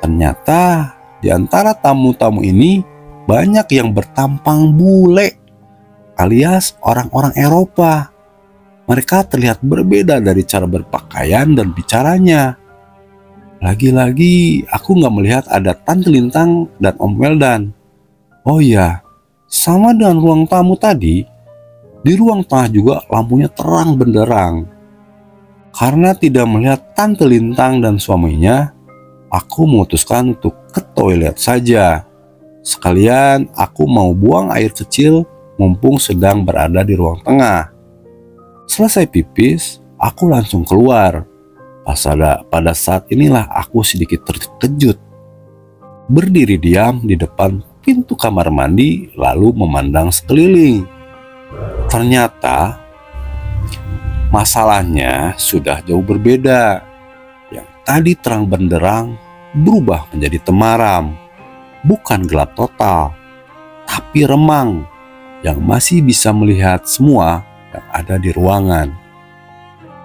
Ternyata di antara tamu-tamu ini banyak yang bertampang bule, alias orang-orang Eropa. Mereka terlihat berbeda dari cara berpakaian dan bicaranya. Lagi-lagi aku nggak melihat ada Tante Lintang dan Om Weldan. Oh iya, sama dengan ruang tamu tadi, di ruang tengah juga lampunya terang benderang. Karena tidak melihat Tante Lintang dan suaminya, aku memutuskan untuk ke toilet saja. Sekalian aku mau buang air kecil mumpung sedang berada di ruang tengah. Selesai pipis, aku langsung keluar. Pada saat inilah aku sedikit terkejut. Berdiri diam di depan pintu kamar mandi lalu memandang sekeliling. Ternyata masalahnya sudah jauh berbeda. Yang tadi terang benderang berubah menjadi temaram. Bukan gelap total, tapi remang yang masih bisa melihat semua yang ada di ruangan.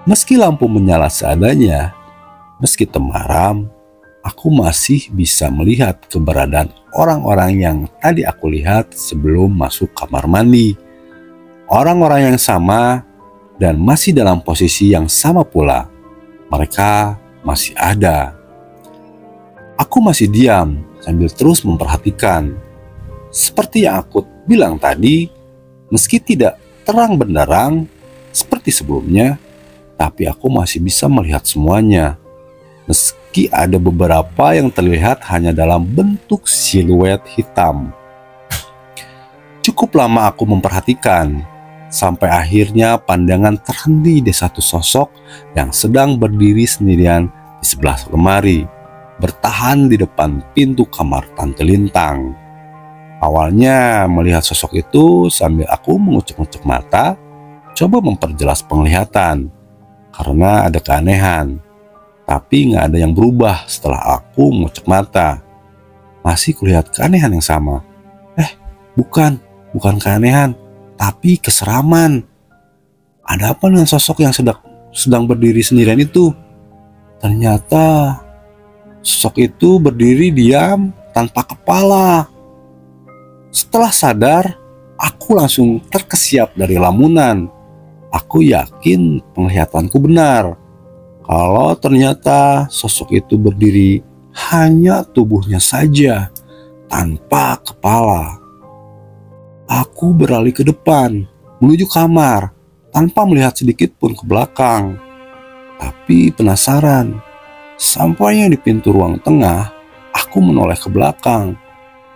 Meski lampu menyala seadanya, meski temaram, aku masih bisa melihat keberadaan orang-orang yang tadi aku lihat sebelum masuk kamar mandi. Orang-orang yang sama dan masih dalam posisi yang sama pula. Mereka masih ada. Aku masih diam sambil terus memperhatikan. Seperti yang aku bilang tadi, meski tidak terang benderang seperti sebelumnya, tapi aku masih bisa melihat semuanya. Meski ada beberapa yang terlihat hanya dalam bentuk siluet hitam. Cukup lama aku memperhatikan, sampai akhirnya pandangan terhenti di satu sosok yang sedang berdiri sendirian di sebelah lemari, bertahan di depan pintu kamar Tante Lintang. Awalnya melihat sosok itu sambil aku mengucek-ngucek mata, coba memperjelas penglihatan. Karena ada keanehan, tapi nggak ada yang berubah setelah aku mengucek mata. Masih kulihat keanehan yang sama. Bukan keanehan, tapi keseraman. Ada apa dengan sosok yang sedang berdiri sendirian itu? Ternyata sosok itu berdiri diam tanpa kepala. Setelah sadar, aku langsung terkesiap dari lamunan. Aku yakin penglihatanku benar. Kalau ternyata sosok itu berdiri hanya tubuhnya saja, tanpa kepala. Aku beralih ke depan, menuju kamar, tanpa melihat sedikit pun ke belakang. Tapi penasaran, sampainya di pintu ruang tengah, aku menoleh ke belakang.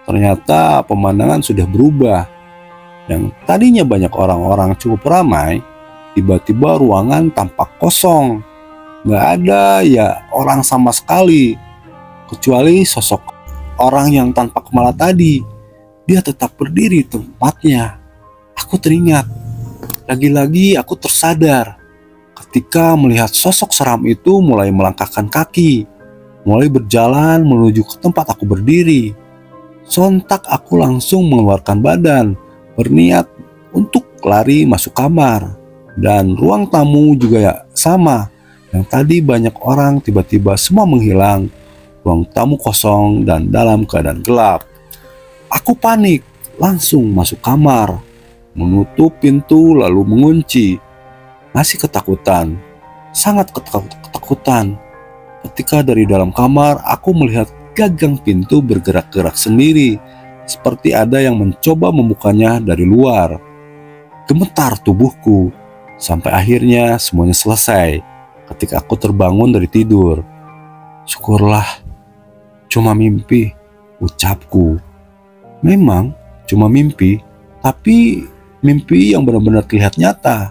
Ternyata pemandangan sudah berubah. Yang tadinya banyak orang-orang cukup ramai, tiba-tiba ruangan tampak kosong. Gak ada ya orang sama sekali. Kecuali sosok orang yang tanpa kepala tadi. Dia tetap berdiri di tempatnya. Aku teringat. Lagi-lagi aku tersadar ketika melihat sosok seram itu mulai melangkahkan kaki, mulai berjalan menuju ke tempat aku berdiri. Sontak aku langsung mengeluarkan badan, berniat untuk lari masuk kamar. Dan ruang tamu juga sama. Yang tadi banyak orang tiba-tiba semua menghilang. Ruang tamu kosong dan dalam keadaan gelap. Aku panik, langsung masuk kamar, menutup pintu lalu mengunci. Masih ketakutan, sangat ketakutan. Ketika dari dalam kamar aku melihat gagang pintu bergerak-gerak sendiri, seperti ada yang mencoba membukanya dari luar. Gemetar tubuhku, sampai akhirnya semuanya selesai ketika aku terbangun dari tidur. Syukurlah, cuma mimpi, ucapku. Memang cuma mimpi, tapi mimpi yang benar-benar terlihat nyata.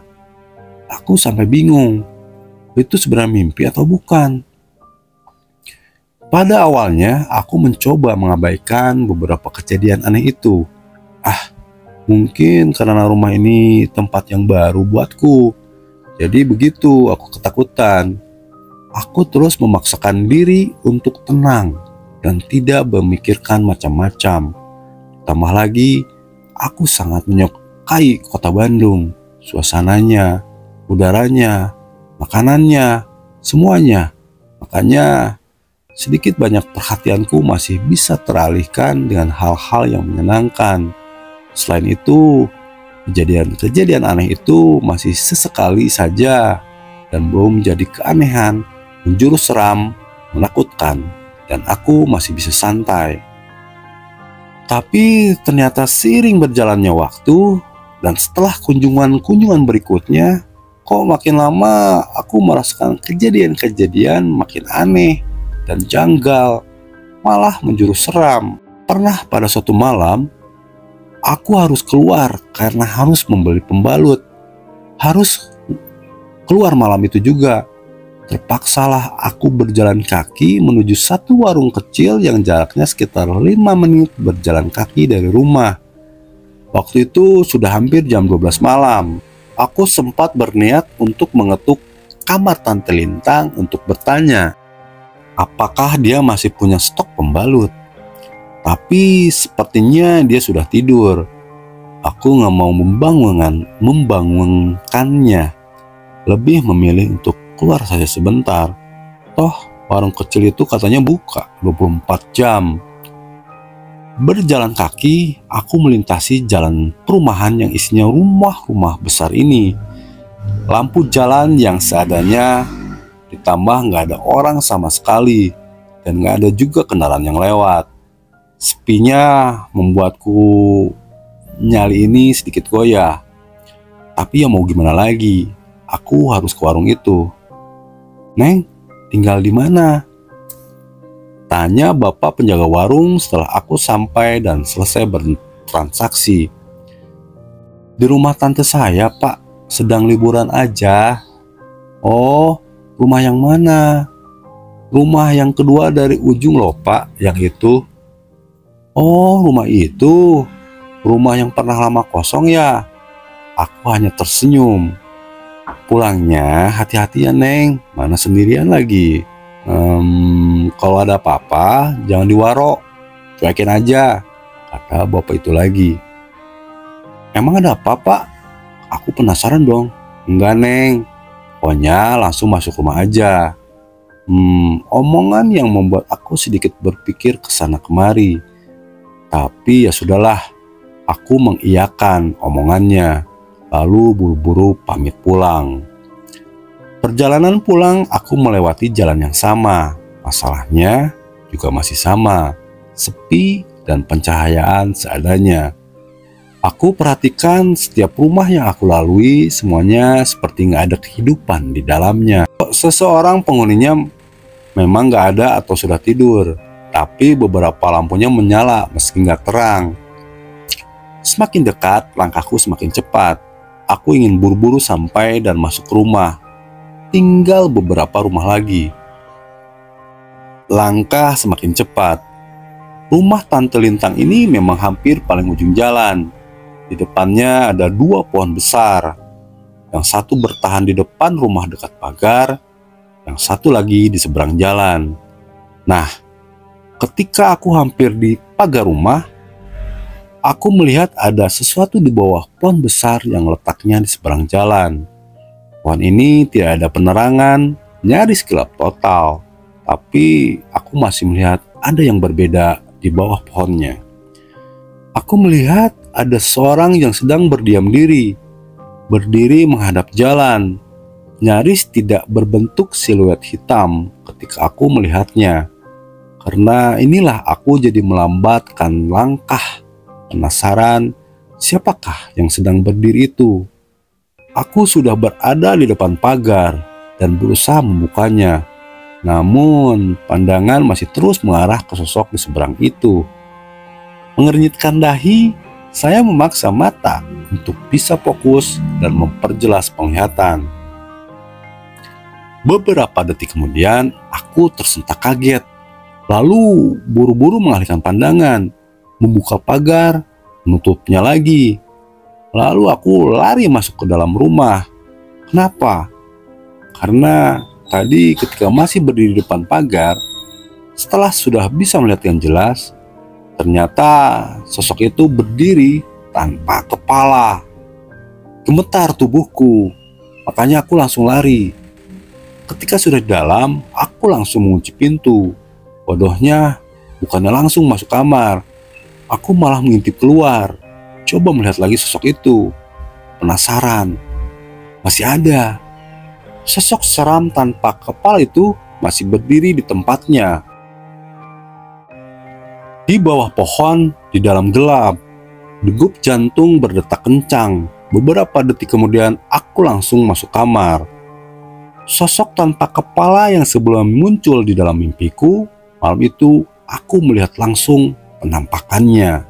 Aku sampai bingung, itu sebenarnya mimpi atau bukan. Pada awalnya, aku mencoba mengabaikan beberapa kejadian aneh itu. Mungkin karena rumah ini tempat yang baru buatku. Jadi begitu, aku ketakutan. Aku terus memaksakan diri untuk tenang dan tidak memikirkan macam-macam. Tambah lagi, aku sangat menyukai kota Bandung, suasananya, udaranya, makanannya, semuanya. Makanya sedikit banyak perhatianku masih bisa teralihkan dengan hal-hal yang menyenangkan. Selain itu, kejadian-kejadian aneh itu masih sesekali saja dan belum menjadi keanehan, menjurus seram, menakutkan, dan aku masih bisa santai. Tapi ternyata seiring berjalannya waktu dan setelah kunjungan berikutnya, kok makin lama aku merasakan kejadian-kejadian makin aneh dan janggal, malah menjurus seram. Pernah pada suatu malam, aku harus keluar karena harus membeli pembalut. Harus keluar malam itu juga. Terpaksalah aku berjalan kaki menuju satu warung kecil yang jaraknya sekitar 5 menit berjalan kaki dari rumah. Waktu itu sudah hampir jam 12 malam. Aku sempat berniat untuk mengetuk kamar Tante Lintang untuk bertanya apakah dia masih punya stok pembalut. Tapi sepertinya dia sudah tidur. Aku gak mau membangunkannya. Lebih memilih untuk keluar saja sebentar. Toh warung kecil itu katanya buka 24 jam. Berjalan kaki, aku melintasi jalan perumahan yang isinya rumah-rumah besar ini. Lampu jalan yang seadanya, ditambah gak ada orang sama sekali. Dan gak ada juga kendaraan yang lewat. Sepinya membuatku nyali ini sedikit goyah. Tapi ya mau gimana lagi, aku harus ke warung itu. "Neng, tinggal di mana?" tanya bapak penjaga warung setelah aku sampai dan selesai bertransaksi. "Di rumah tante saya, Pak. Sedang liburan aja." "Oh, rumah yang mana?" "Rumah yang kedua dari ujung loh, Pak, yang itu." "Oh, rumah itu. Rumah yang pernah lama kosong ya?" Aku hanya tersenyum. "Pulangnya hati-hati ya, Neng. Mana sendirian lagi. Kalau ada apa-apa jangan diwaro, cuekin aja," kata bapak itu lagi. "Emang ada apa, Pak?" Aku penasaran dong. "Enggak, Neng. Pokoknya langsung masuk rumah aja." Omongan yang membuat aku sedikit berpikir kesana kemari. Tapi ya sudahlah, aku mengiyakan omongannya, lalu buru-buru pamit pulang. Perjalanan pulang aku melewati jalan yang sama. Masalahnya juga masih sama, sepi dan pencahayaan seadanya. Aku perhatikan setiap rumah yang aku lalui, semuanya seperti gak ada kehidupan di dalamnya. Seseorang penghuninya memang gak ada atau sudah tidur, tapi beberapa lampunya menyala meski gak terang. Semakin dekat, langkahku semakin cepat. Aku ingin buru-buru sampai dan masuk ke rumah. Tinggal beberapa rumah lagi. Langkah semakin cepat. Rumah Tante Lintang ini memang hampir paling ujung jalan. Di depannya ada 2 pohon besar. Yang satu bertahan di depan rumah dekat pagar, yang satu lagi di seberang jalan. Nah, ketika aku hampir di pagar rumah, aku melihat ada sesuatu di bawah pohon besar yang letaknya di seberang jalan. Pohon ini tidak ada penerangan, nyaris gelap total. Tapi aku masih melihat ada yang berbeda di bawah pohonnya. Aku melihat ada seorang yang sedang berdiam diri, berdiri menghadap jalan, nyaris tidak berbentuk siluet hitam ketika aku melihatnya. Karena inilah aku jadi melambatkan langkah, penasaran siapakah yang sedang berdiri itu. Aku sudah berada di depan pagar dan berusaha membukanya. Namun pandangan masih terus mengarah ke sosok di seberang itu. Mengernyitkan dahi, Saya memaksa mata untuk bisa fokus dan memperjelas penglihatan. Beberapa detik kemudian, aku tersentak kaget. Lalu buru-buru mengalihkan pandangan, membuka pagar, menutupnya lagi. Lalu aku lari masuk ke dalam rumah. Kenapa? Karena tadi ketika masih berdiri di depan pagar, setelah sudah bisa melihat yang jelas, ternyata sosok itu berdiri tanpa kepala. Gemetar tubuhku, makanya aku langsung lari. Ketika sudah di dalam, aku langsung mengunci pintu. Bodohnya, bukannya langsung masuk kamar, aku malah mengintip keluar. Coba melihat lagi sosok itu. Penasaran, masih ada. Sosok seram tanpa kepala itu masih berdiri di tempatnya. Di bawah pohon, di dalam gelap, degup jantung berdetak kencang. Beberapa detik kemudian, aku langsung masuk kamar. Sosok tanpa kepala yang sebelum muncul di dalam mimpiku, malam itu aku melihat langsung penampakannya.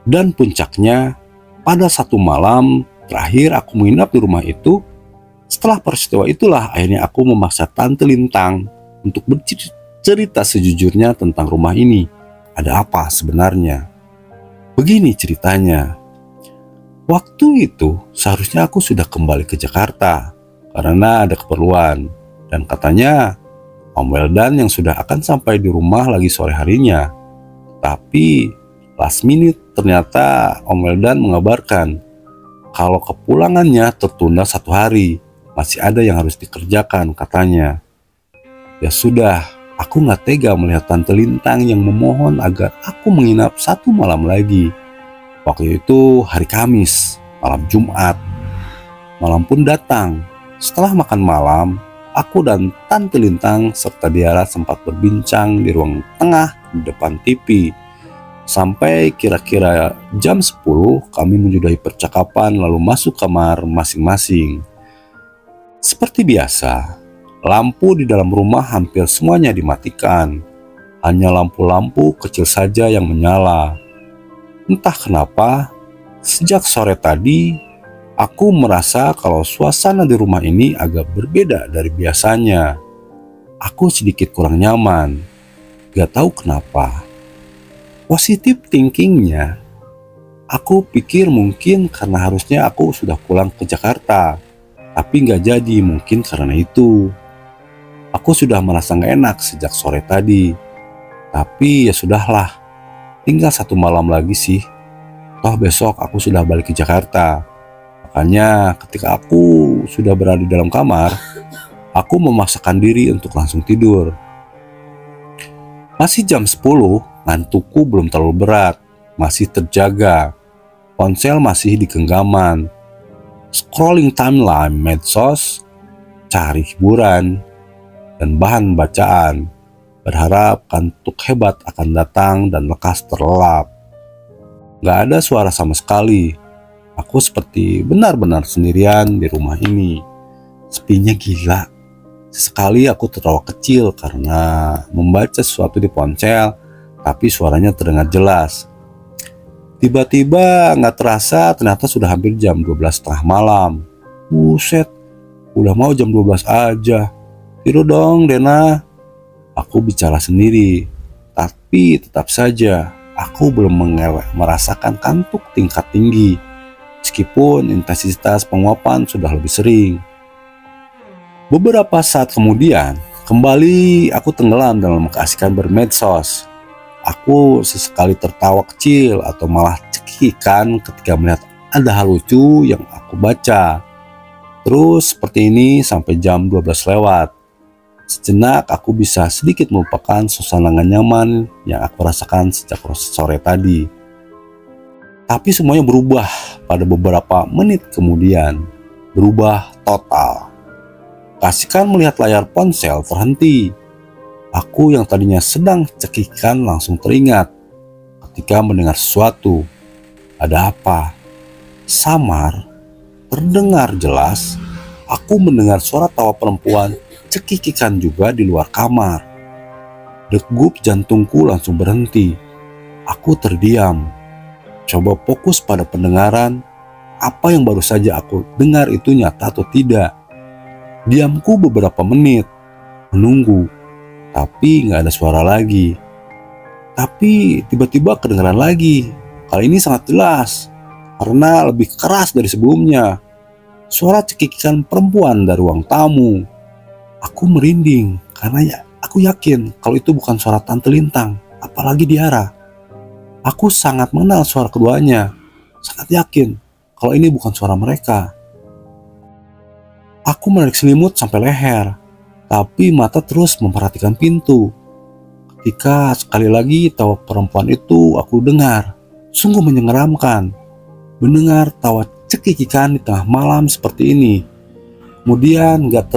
Dan puncaknya, pada satu malam terakhir aku menginap di rumah itu, setelah peristiwa itulah akhirnya aku memaksa Tante Lintang untuk bercerita sejujurnya tentang rumah ini. Ada apa sebenarnya? Begini ceritanya. Waktu itu seharusnya aku sudah kembali ke Jakarta karena ada keperluan. Dan katanya Om Weldan yang sudah akan sampai di rumah lagi sore harinya. Tapi last minute ternyata Om Weldan mengabarkan kalau kepulangannya tertunda 1 hari. Masih ada yang harus dikerjakan katanya. Ya sudah, aku gak tega melihat Tante Lintang yang memohon agar aku menginap 1 malam lagi. Waktu itu hari Kamis, malam Jumat. Malam pun datang. Setelah makan malam, aku dan Tante Lintang serta Diara sempat berbincang di ruang tengah di depan TV. Sampai kira-kira jam 10 kami menyudahi percakapan lalu masuk kamar masing-masing. Seperti biasa, lampu di dalam rumah hampir semuanya dimatikan. Hanya lampu-lampu kecil saja yang menyala. Entah kenapa, sejak sore tadi, aku merasa kalau suasana di rumah ini agak berbeda dari biasanya. Aku sedikit kurang nyaman. Gak tahu kenapa. Positive thinkingnya, aku pikir mungkin karena harusnya aku sudah pulang ke Jakarta. Tapi gak jadi, mungkin karena itu. Aku sudah merasa gak enak sejak sore tadi. Tapi ya sudahlah, tinggal 1 malam lagi sih. Toh besok aku sudah balik ke Jakarta. Makanya ketika aku sudah berada di dalam kamar, aku memaksakan diri untuk langsung tidur. Masih jam 10, ngantukku belum terlalu berat, masih terjaga. Ponsel masih di genggaman. Scrolling timeline medsos, cari hiburan, dan bahan bacaan. Berharap kantuk hebat akan datang dan lekas terlelap. Gak ada suara sama sekali. Aku seperti benar-benar sendirian di rumah ini. Sepinya gila. Sesekali aku tertawa kecil karena membaca sesuatu di ponsel, tapi suaranya terdengar jelas. Tiba-tiba gak terasa ternyata sudah hampir jam 12:30 malam. Buset, udah mau jam 12 aja. Tidur dong Dena. Aku bicara sendiri, tapi tetap saja aku belum merasakan kantuk tingkat tinggi. Meskipun intensitas penguapan sudah lebih sering. Beberapa saat kemudian, kembali aku tenggelam dalam keasikan bermedsos. Aku sesekali tertawa kecil atau malah cekikikan ketika melihat ada hal lucu yang aku baca. Terus seperti ini sampai jam 12 lewat. Sejenak aku bisa sedikit melupakan suasana gak nyaman yang aku rasakan sejak sore tadi. Tapi semuanya berubah pada beberapa menit kemudian. Berubah total. Keasikan melihat layar ponsel terhenti. Aku yang tadinya sedang cekikan langsung teringat ketika mendengar sesuatu. Ada apa? Samar, terdengar jelas. Aku mendengar suara tawa perempuan cekikikan juga di luar kamar. Degup jantungku langsung berhenti. Aku terdiam. Coba fokus pada pendengaran. Apa yang baru saja aku dengar itu nyata atau tidak. Diamku beberapa menit, menunggu, tapi nggak ada suara lagi. Tapi tiba-tiba kedengaran lagi. Kali ini sangat jelas, karena lebih keras dari sebelumnya. Suara cekikikan perempuan dari ruang tamu. Aku merinding, karena aku yakin kalau itu bukan suara Tante Lintang, apalagi Diara. Aku sangat mengenal suara keduanya, sangat yakin kalau ini bukan suara mereka. Aku menarik selimut sampai leher, tapi mata terus memperhatikan pintu. Ketika sekali lagi tawa perempuan itu aku dengar, sungguh menyeramkan. Mendengar tawa cekikikan di tengah malam seperti ini. Kemudian gak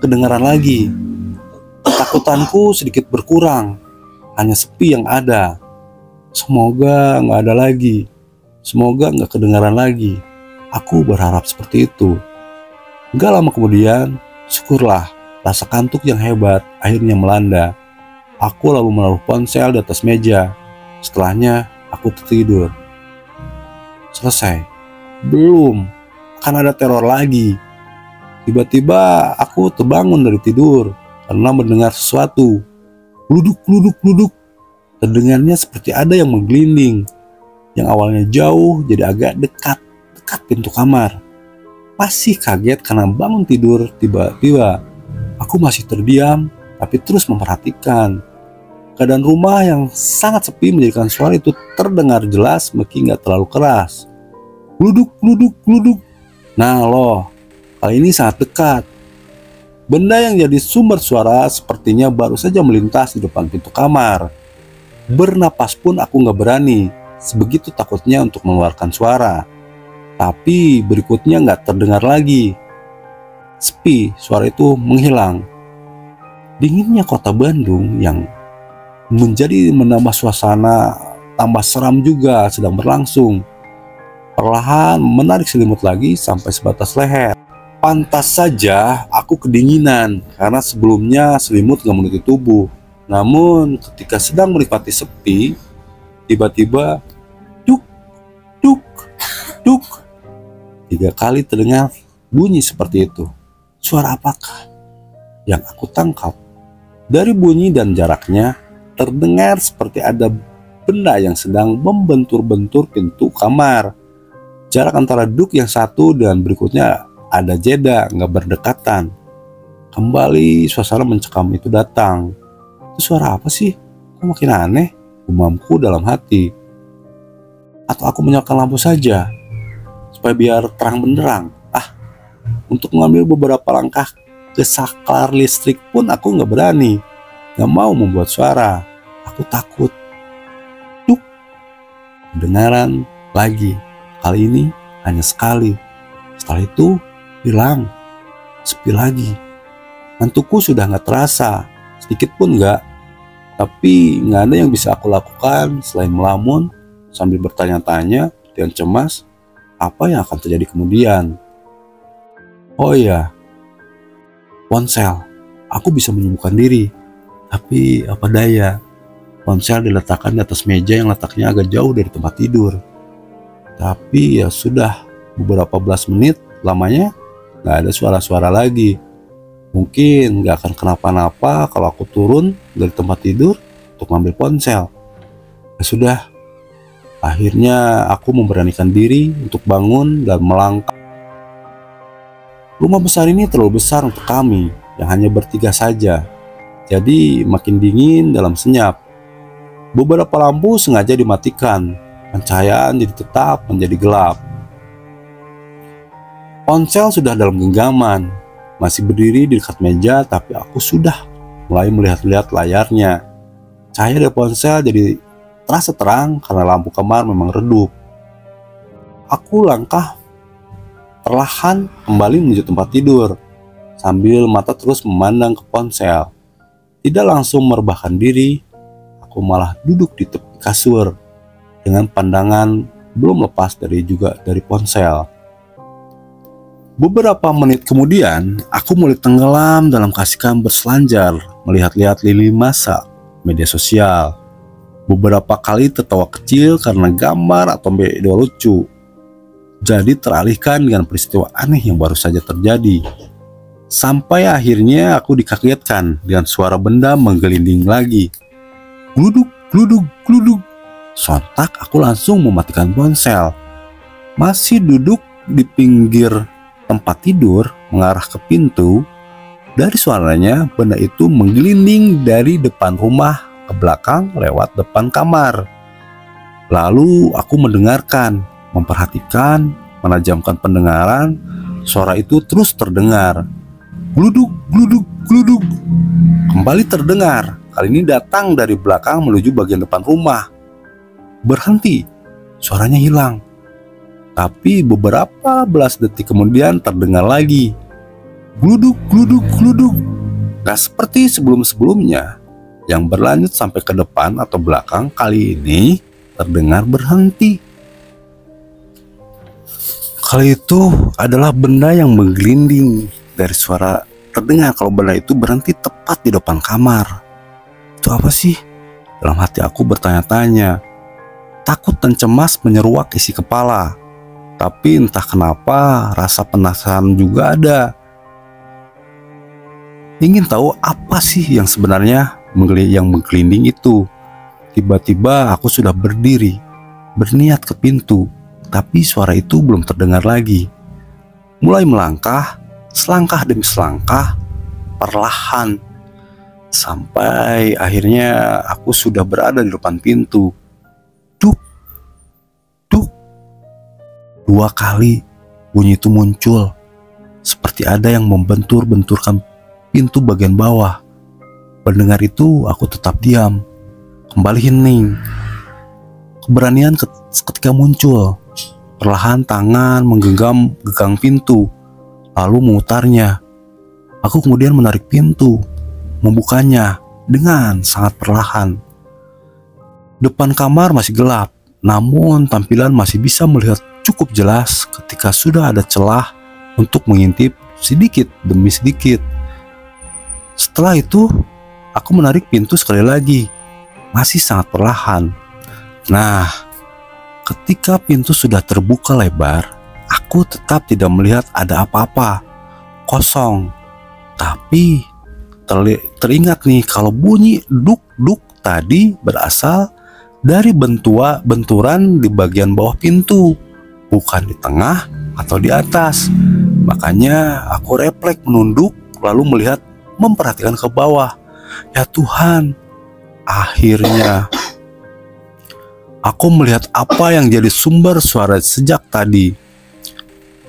kedengaran lagi. Ketakutanku sedikit berkurang, hanya sepi yang ada. Semoga gak ada lagi. Semoga gak kedengaran lagi. Aku berharap seperti itu. Gak lama kemudian, syukurlah, rasa kantuk yang hebat akhirnya melanda. Aku lalu menaruh ponsel di atas meja. Setelahnya, aku tertidur. Selesai. Belum, akan ada teror lagi. Tiba-tiba aku terbangun dari tidur karena mendengar sesuatu. Gluduk, gluduk, gluduk. Terdengarnya seperti ada yang menggelinding. Yang awalnya jauh jadi agak dekat pintu kamar. Masih kaget karena bangun tidur tiba-tiba. Aku masih terdiam tapi terus memperhatikan. Keadaan rumah yang sangat sepi menjadikan suara itu terdengar jelas meski nggak terlalu keras. Gluduk, gluduk, gluduk. Nah loh, kali ini sangat dekat. Benda yang jadi sumber suara sepertinya baru saja melintas di depan pintu kamar. Bernapas pun aku nggak berani. Sebegitu takutnya untuk mengeluarkan suara. Tapi berikutnya nggak terdengar lagi. Sepi, suara itu menghilang. Dinginnya kota Bandung yang menambah suasana tambah seram juga sedang berlangsung. Perlahan menarik selimut lagi sampai sebatas leher. Pantas saja aku kedinginan karena sebelumnya selimut nggak menutupi tubuh. Namun ketika sedang menikmati sepi, tiba-tiba duk, duk, duk. 3 kali terdengar bunyi seperti itu. Suara apakah? Yang aku tangkap dari bunyi dan jaraknya terdengar seperti ada benda yang sedang membentur-bentur pintu kamar. Jarak antara duk yang satu dan berikutnya ada jeda, nggak berdekatan. Kembali suasana mencekam itu datang. Itu suara apa sih? Kok makin aneh? Gumamku dalam hati. Atau aku menyalakan lampu saja supaya biar terang benderang. Untuk mengambil beberapa langkah ke saklar listrik pun aku nggak berani. Nggak mau membuat suara. Aku takut. Duk. Kedengaran lagi. Kali ini hanya sekali. Setelah itu hilang. Sepi lagi. Ngantukku sudah nggak terasa. Sedikit pun nggak. Tapi nggak ada yang bisa aku lakukan selain melamun sambil bertanya-tanya dan cemas apa yang akan terjadi kemudian. Oh iya, ponsel. Aku bisa menyembuhkan diri. Tapi apa daya, ponsel diletakkan di atas meja yang letaknya agak jauh dari tempat tidur. Tapi ya sudah, beberapa belas menit lamanya gak ada suara-suara lagi. Mungkin gak akan kenapa-napa kalau aku turun dari tempat tidur untuk mengambil ponsel. Ya sudah, akhirnya aku memberanikan diri untuk bangun dan melangkah. Rumah besar ini terlalu besar untuk kami yang hanya bertiga saja. Jadi makin dingin dalam senyap. Beberapa lampu sengaja dimatikan. Pencahayaan jadi tetap menjadi gelap. Ponsel sudah dalam genggaman. Masih berdiri di dekat meja, tapi aku sudah mulai melihat-lihat layarnya. Cahaya dari ponsel jadi terasa terang karena lampu kamar memang redup. Aku langkah perlahan kembali menuju tempat tidur, sambil mata terus memandang ke ponsel. Tidak langsung merebahkan diri, aku malah duduk di tepi kasur dengan pandangan belum lepas dari ponsel. Beberapa menit kemudian, aku mulai tenggelam dalam kasihkan berselanjar, melihat-lihat lini masa media sosial. Beberapa kali tertawa kecil karena gambar atau video lucu. Jadi teralihkan dengan peristiwa aneh yang baru saja terjadi. Sampai akhirnya aku dikagetkan dengan suara benda menggelinding lagi. Gluduk, gluduk, gluduk. Sontak aku langsung mematikan ponsel. Masih duduk di pinggir tempat tidur mengarah ke pintu. Dari suaranya, benda itu menggelinding dari depan rumah ke belakang lewat depan kamar. Lalu aku mendengarkan, memperhatikan, menajamkan pendengaran. Suara itu terus terdengar. Gluduk, gluduk, gluduk. Kembali terdengar. Kali ini datang dari belakang menuju bagian depan rumah. Berhenti. Suaranya hilang. Tapi beberapa belas detik kemudian terdengar lagi. Gluduk, gluduk, gluduk. Gak seperti sebelum-sebelumnya yang berlanjut sampai ke depan atau belakang. Kali ini terdengar berhenti. Kali itu adalah benda yang menggelinding. Dari suara terdengar kalau benda itu berhenti tepat di depan kamar. Itu apa sih? Dalam hati aku bertanya-tanya. Takut dan cemas menyeruak isi kepala. Tapi entah kenapa rasa penasaran juga ada. Ingin tahu apa sih yang sebenarnya yang menggelinding itu. Tiba-tiba aku sudah berdiri, berniat ke pintu, tapi suara itu belum terdengar lagi. Mulai melangkah, selangkah demi selangkah, perlahan, sampai akhirnya aku sudah berada di depan pintu. Duk, duk. 2 kali bunyi itu muncul, seperti ada yang membentur-benturkan pintu bagian bawah. Mendengar itu, aku tetap diam, kembali hening. Keberanian ketika muncul, perlahan tangan menggenggam pintu, lalu memutarnya. Aku kemudian menarik pintu, membukanya dengan sangat perlahan. Depan kamar masih gelap, namun tampilan masih bisa melihat cukup jelas ketika sudah ada celah untuk mengintip sedikit demi sedikit. Setelah itu, aku menarik pintu sekali lagi, masih sangat perlahan. Nah, ketika pintu sudah terbuka lebar, aku tetap tidak melihat ada apa-apa, kosong. Tapi teringat nih kalau bunyi duk-duk tadi berasal dari benturan di bagian bawah pintu, bukan di tengah atau di atas. Makanya aku refleks menunduk lalu memperhatikan ke bawah. Ya Tuhan, akhirnya aku melihat apa yang jadi sumber suara sejak tadi.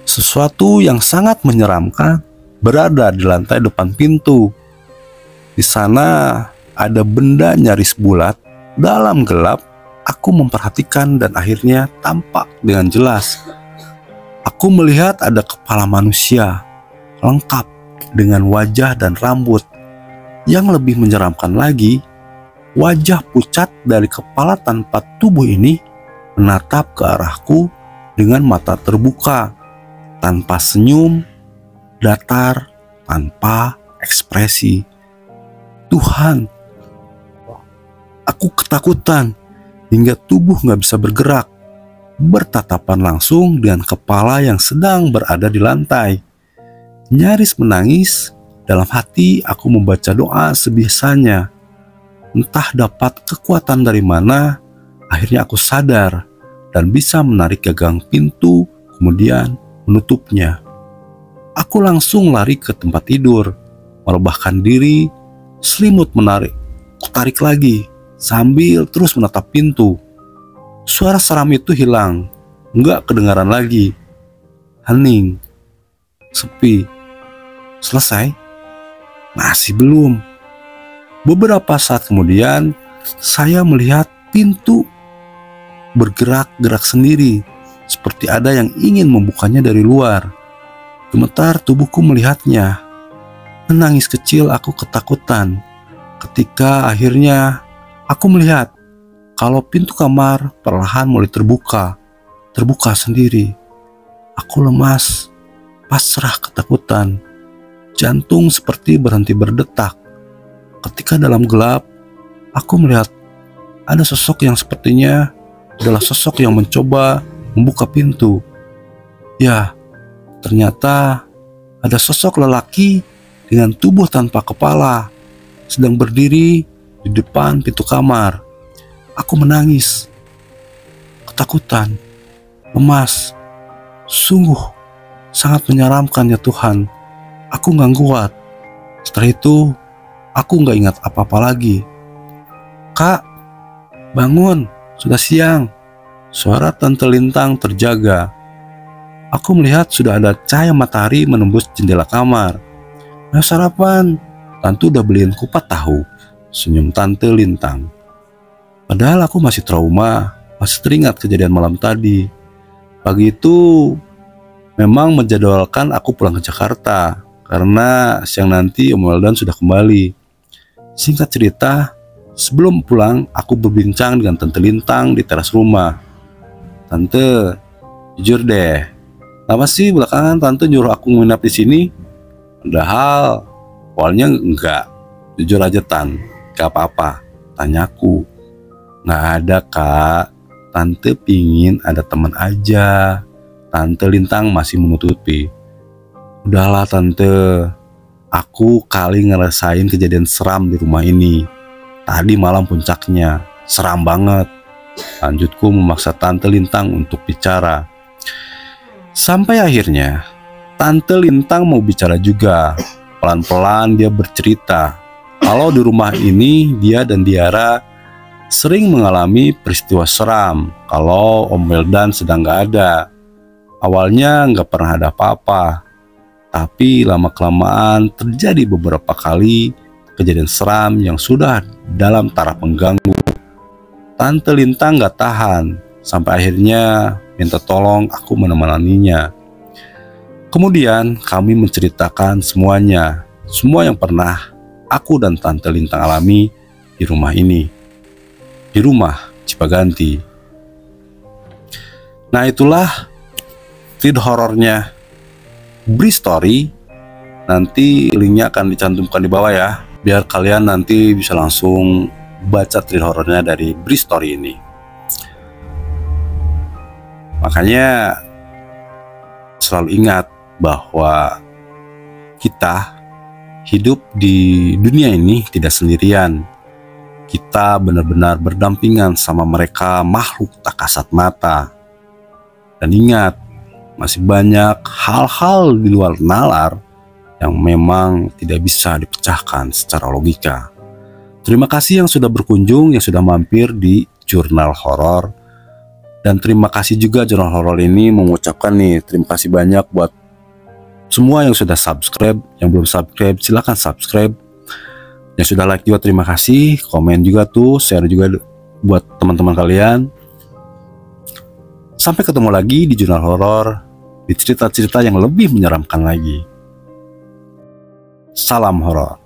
Sesuatu yang sangat menyeramkan berada di lantai depan pintu. Di sana ada benda nyaris bulat. Dalam gelap, aku memperhatikan dan akhirnya tampak dengan jelas. Aku melihat ada kepala manusia lengkap dengan wajah dan rambut. Yang lebih menyeramkan lagi, wajah pucat dari kepala tanpa tubuh ini menatap ke arahku dengan mata terbuka, tanpa senyum, datar, tanpa ekspresi. Tuhan, aku ketakutan hingga tubuh gak bisa bergerak, bertatapan langsung dengan kepala yang sedang berada di lantai. Nyaris menangis, dalam hati aku membaca doa sebiasanya. Entah dapat kekuatan dari mana, akhirnya aku sadar dan bisa menarik gagang pintu, kemudian menutupnya. Aku langsung lari ke tempat tidur, merebahkan diri, selimut tarik lagi, sambil terus menatap pintu. Suara seram itu hilang, enggak kedengaran lagi. Hening, sepi. Selesai? Masih belum. Beberapa saat kemudian, saya melihat pintu bergerak-gerak sendiri, seperti ada yang ingin membukanya dari luar. Gemetar tubuhku melihatnya. Menangis kecil aku ketakutan ketika akhirnya aku melihat kalau pintu kamar perlahan mulai terbuka sendiri. Aku lemas, pasrah ketakutan. Jantung seperti berhenti berdetak. Ketika dalam gelap, aku melihat ada sosok yang sepertinya adalah sosok yang mencoba membuka pintu. Ya, ternyata ada sosok lelaki dengan tubuh tanpa kepala sedang berdiri di depan pintu kamar. Aku menangis, ketakutan, lemas. Sungguh sangat menyeramkan ya Tuhan. Aku nggak kuat. Setelah itu aku nggak ingat apa-apa lagi. Kak, bangun, sudah siang. Suara Tante Lintang terjaga. Aku melihat sudah ada cahaya matahari menembus jendela kamar. Ayo sarapan, Tante udah beliin kupat tahu, senyum Tante Lintang. Padahal aku masih trauma, masih teringat kejadian malam tadi. Pagi itu memang menjadwalkan aku pulang ke Jakarta, karena siang nanti Om Weldan sudah kembali. Singkat cerita, sebelum pulang aku berbincang dengan Tante Lintang di teras rumah. Tante, jujur deh, kenapa sih belakangan Tante nyuruh aku nginap di sini? Padahal awalnya enggak. Jujur aja Tan, gak apa-apa, tanyaku. Nggak ada Kak, Tante pingin ada teman aja. Tante Lintang masih menutupi. Udahlah Tante, aku kali ngerasain kejadian seram di rumah ini. Tadi malam puncaknya, seram banget. Lanjutku memaksa Tante Lintang untuk bicara. Sampai akhirnya Tante Lintang mau bicara juga. Pelan-pelan dia bercerita kalau di rumah ini dia dan Diara sering mengalami peristiwa seram kalau Om Weldan sedang gak ada. Awalnya gak pernah ada apa-apa, tapi lama-kelamaan terjadi beberapa kali kejadian seram yang sudah dalam taraf mengganggu. Tante Lintang gak tahan, sampai akhirnya minta tolong aku menemaninya. Kemudian kami menceritakan semuanya, semua yang pernah aku dan Tante Lintang alami di rumah ini, di rumah Cipaganti. Nah itulah feed horornya Bri Story. Nanti linknya akan dicantumkan di bawah ya, biar kalian nanti bisa langsung baca feed horornya dari Bri Story ini. Makanya selalu ingat bahwa kita hidup di dunia ini tidak sendirian. Kita benar-benar berdampingan sama mereka makhluk tak kasat mata. Dan ingat, masih banyak hal-hal di luar nalar yang memang tidak bisa dipecahkan secara logika. Terima kasih yang sudah berkunjung, yang sudah mampir di Jurnal Horor. Dan terima kasih juga Jurnal Horor ini mengucapkan nih, terima kasih banyak buat semua yang sudah subscribe. Yang belum subscribe silahkan subscribe. Yang sudah like juga terima kasih. Komen juga tuh, share juga buat teman-teman kalian. Sampai ketemu lagi di Jurnal Horor, di cerita-cerita yang lebih menyeramkan lagi. Salam horor.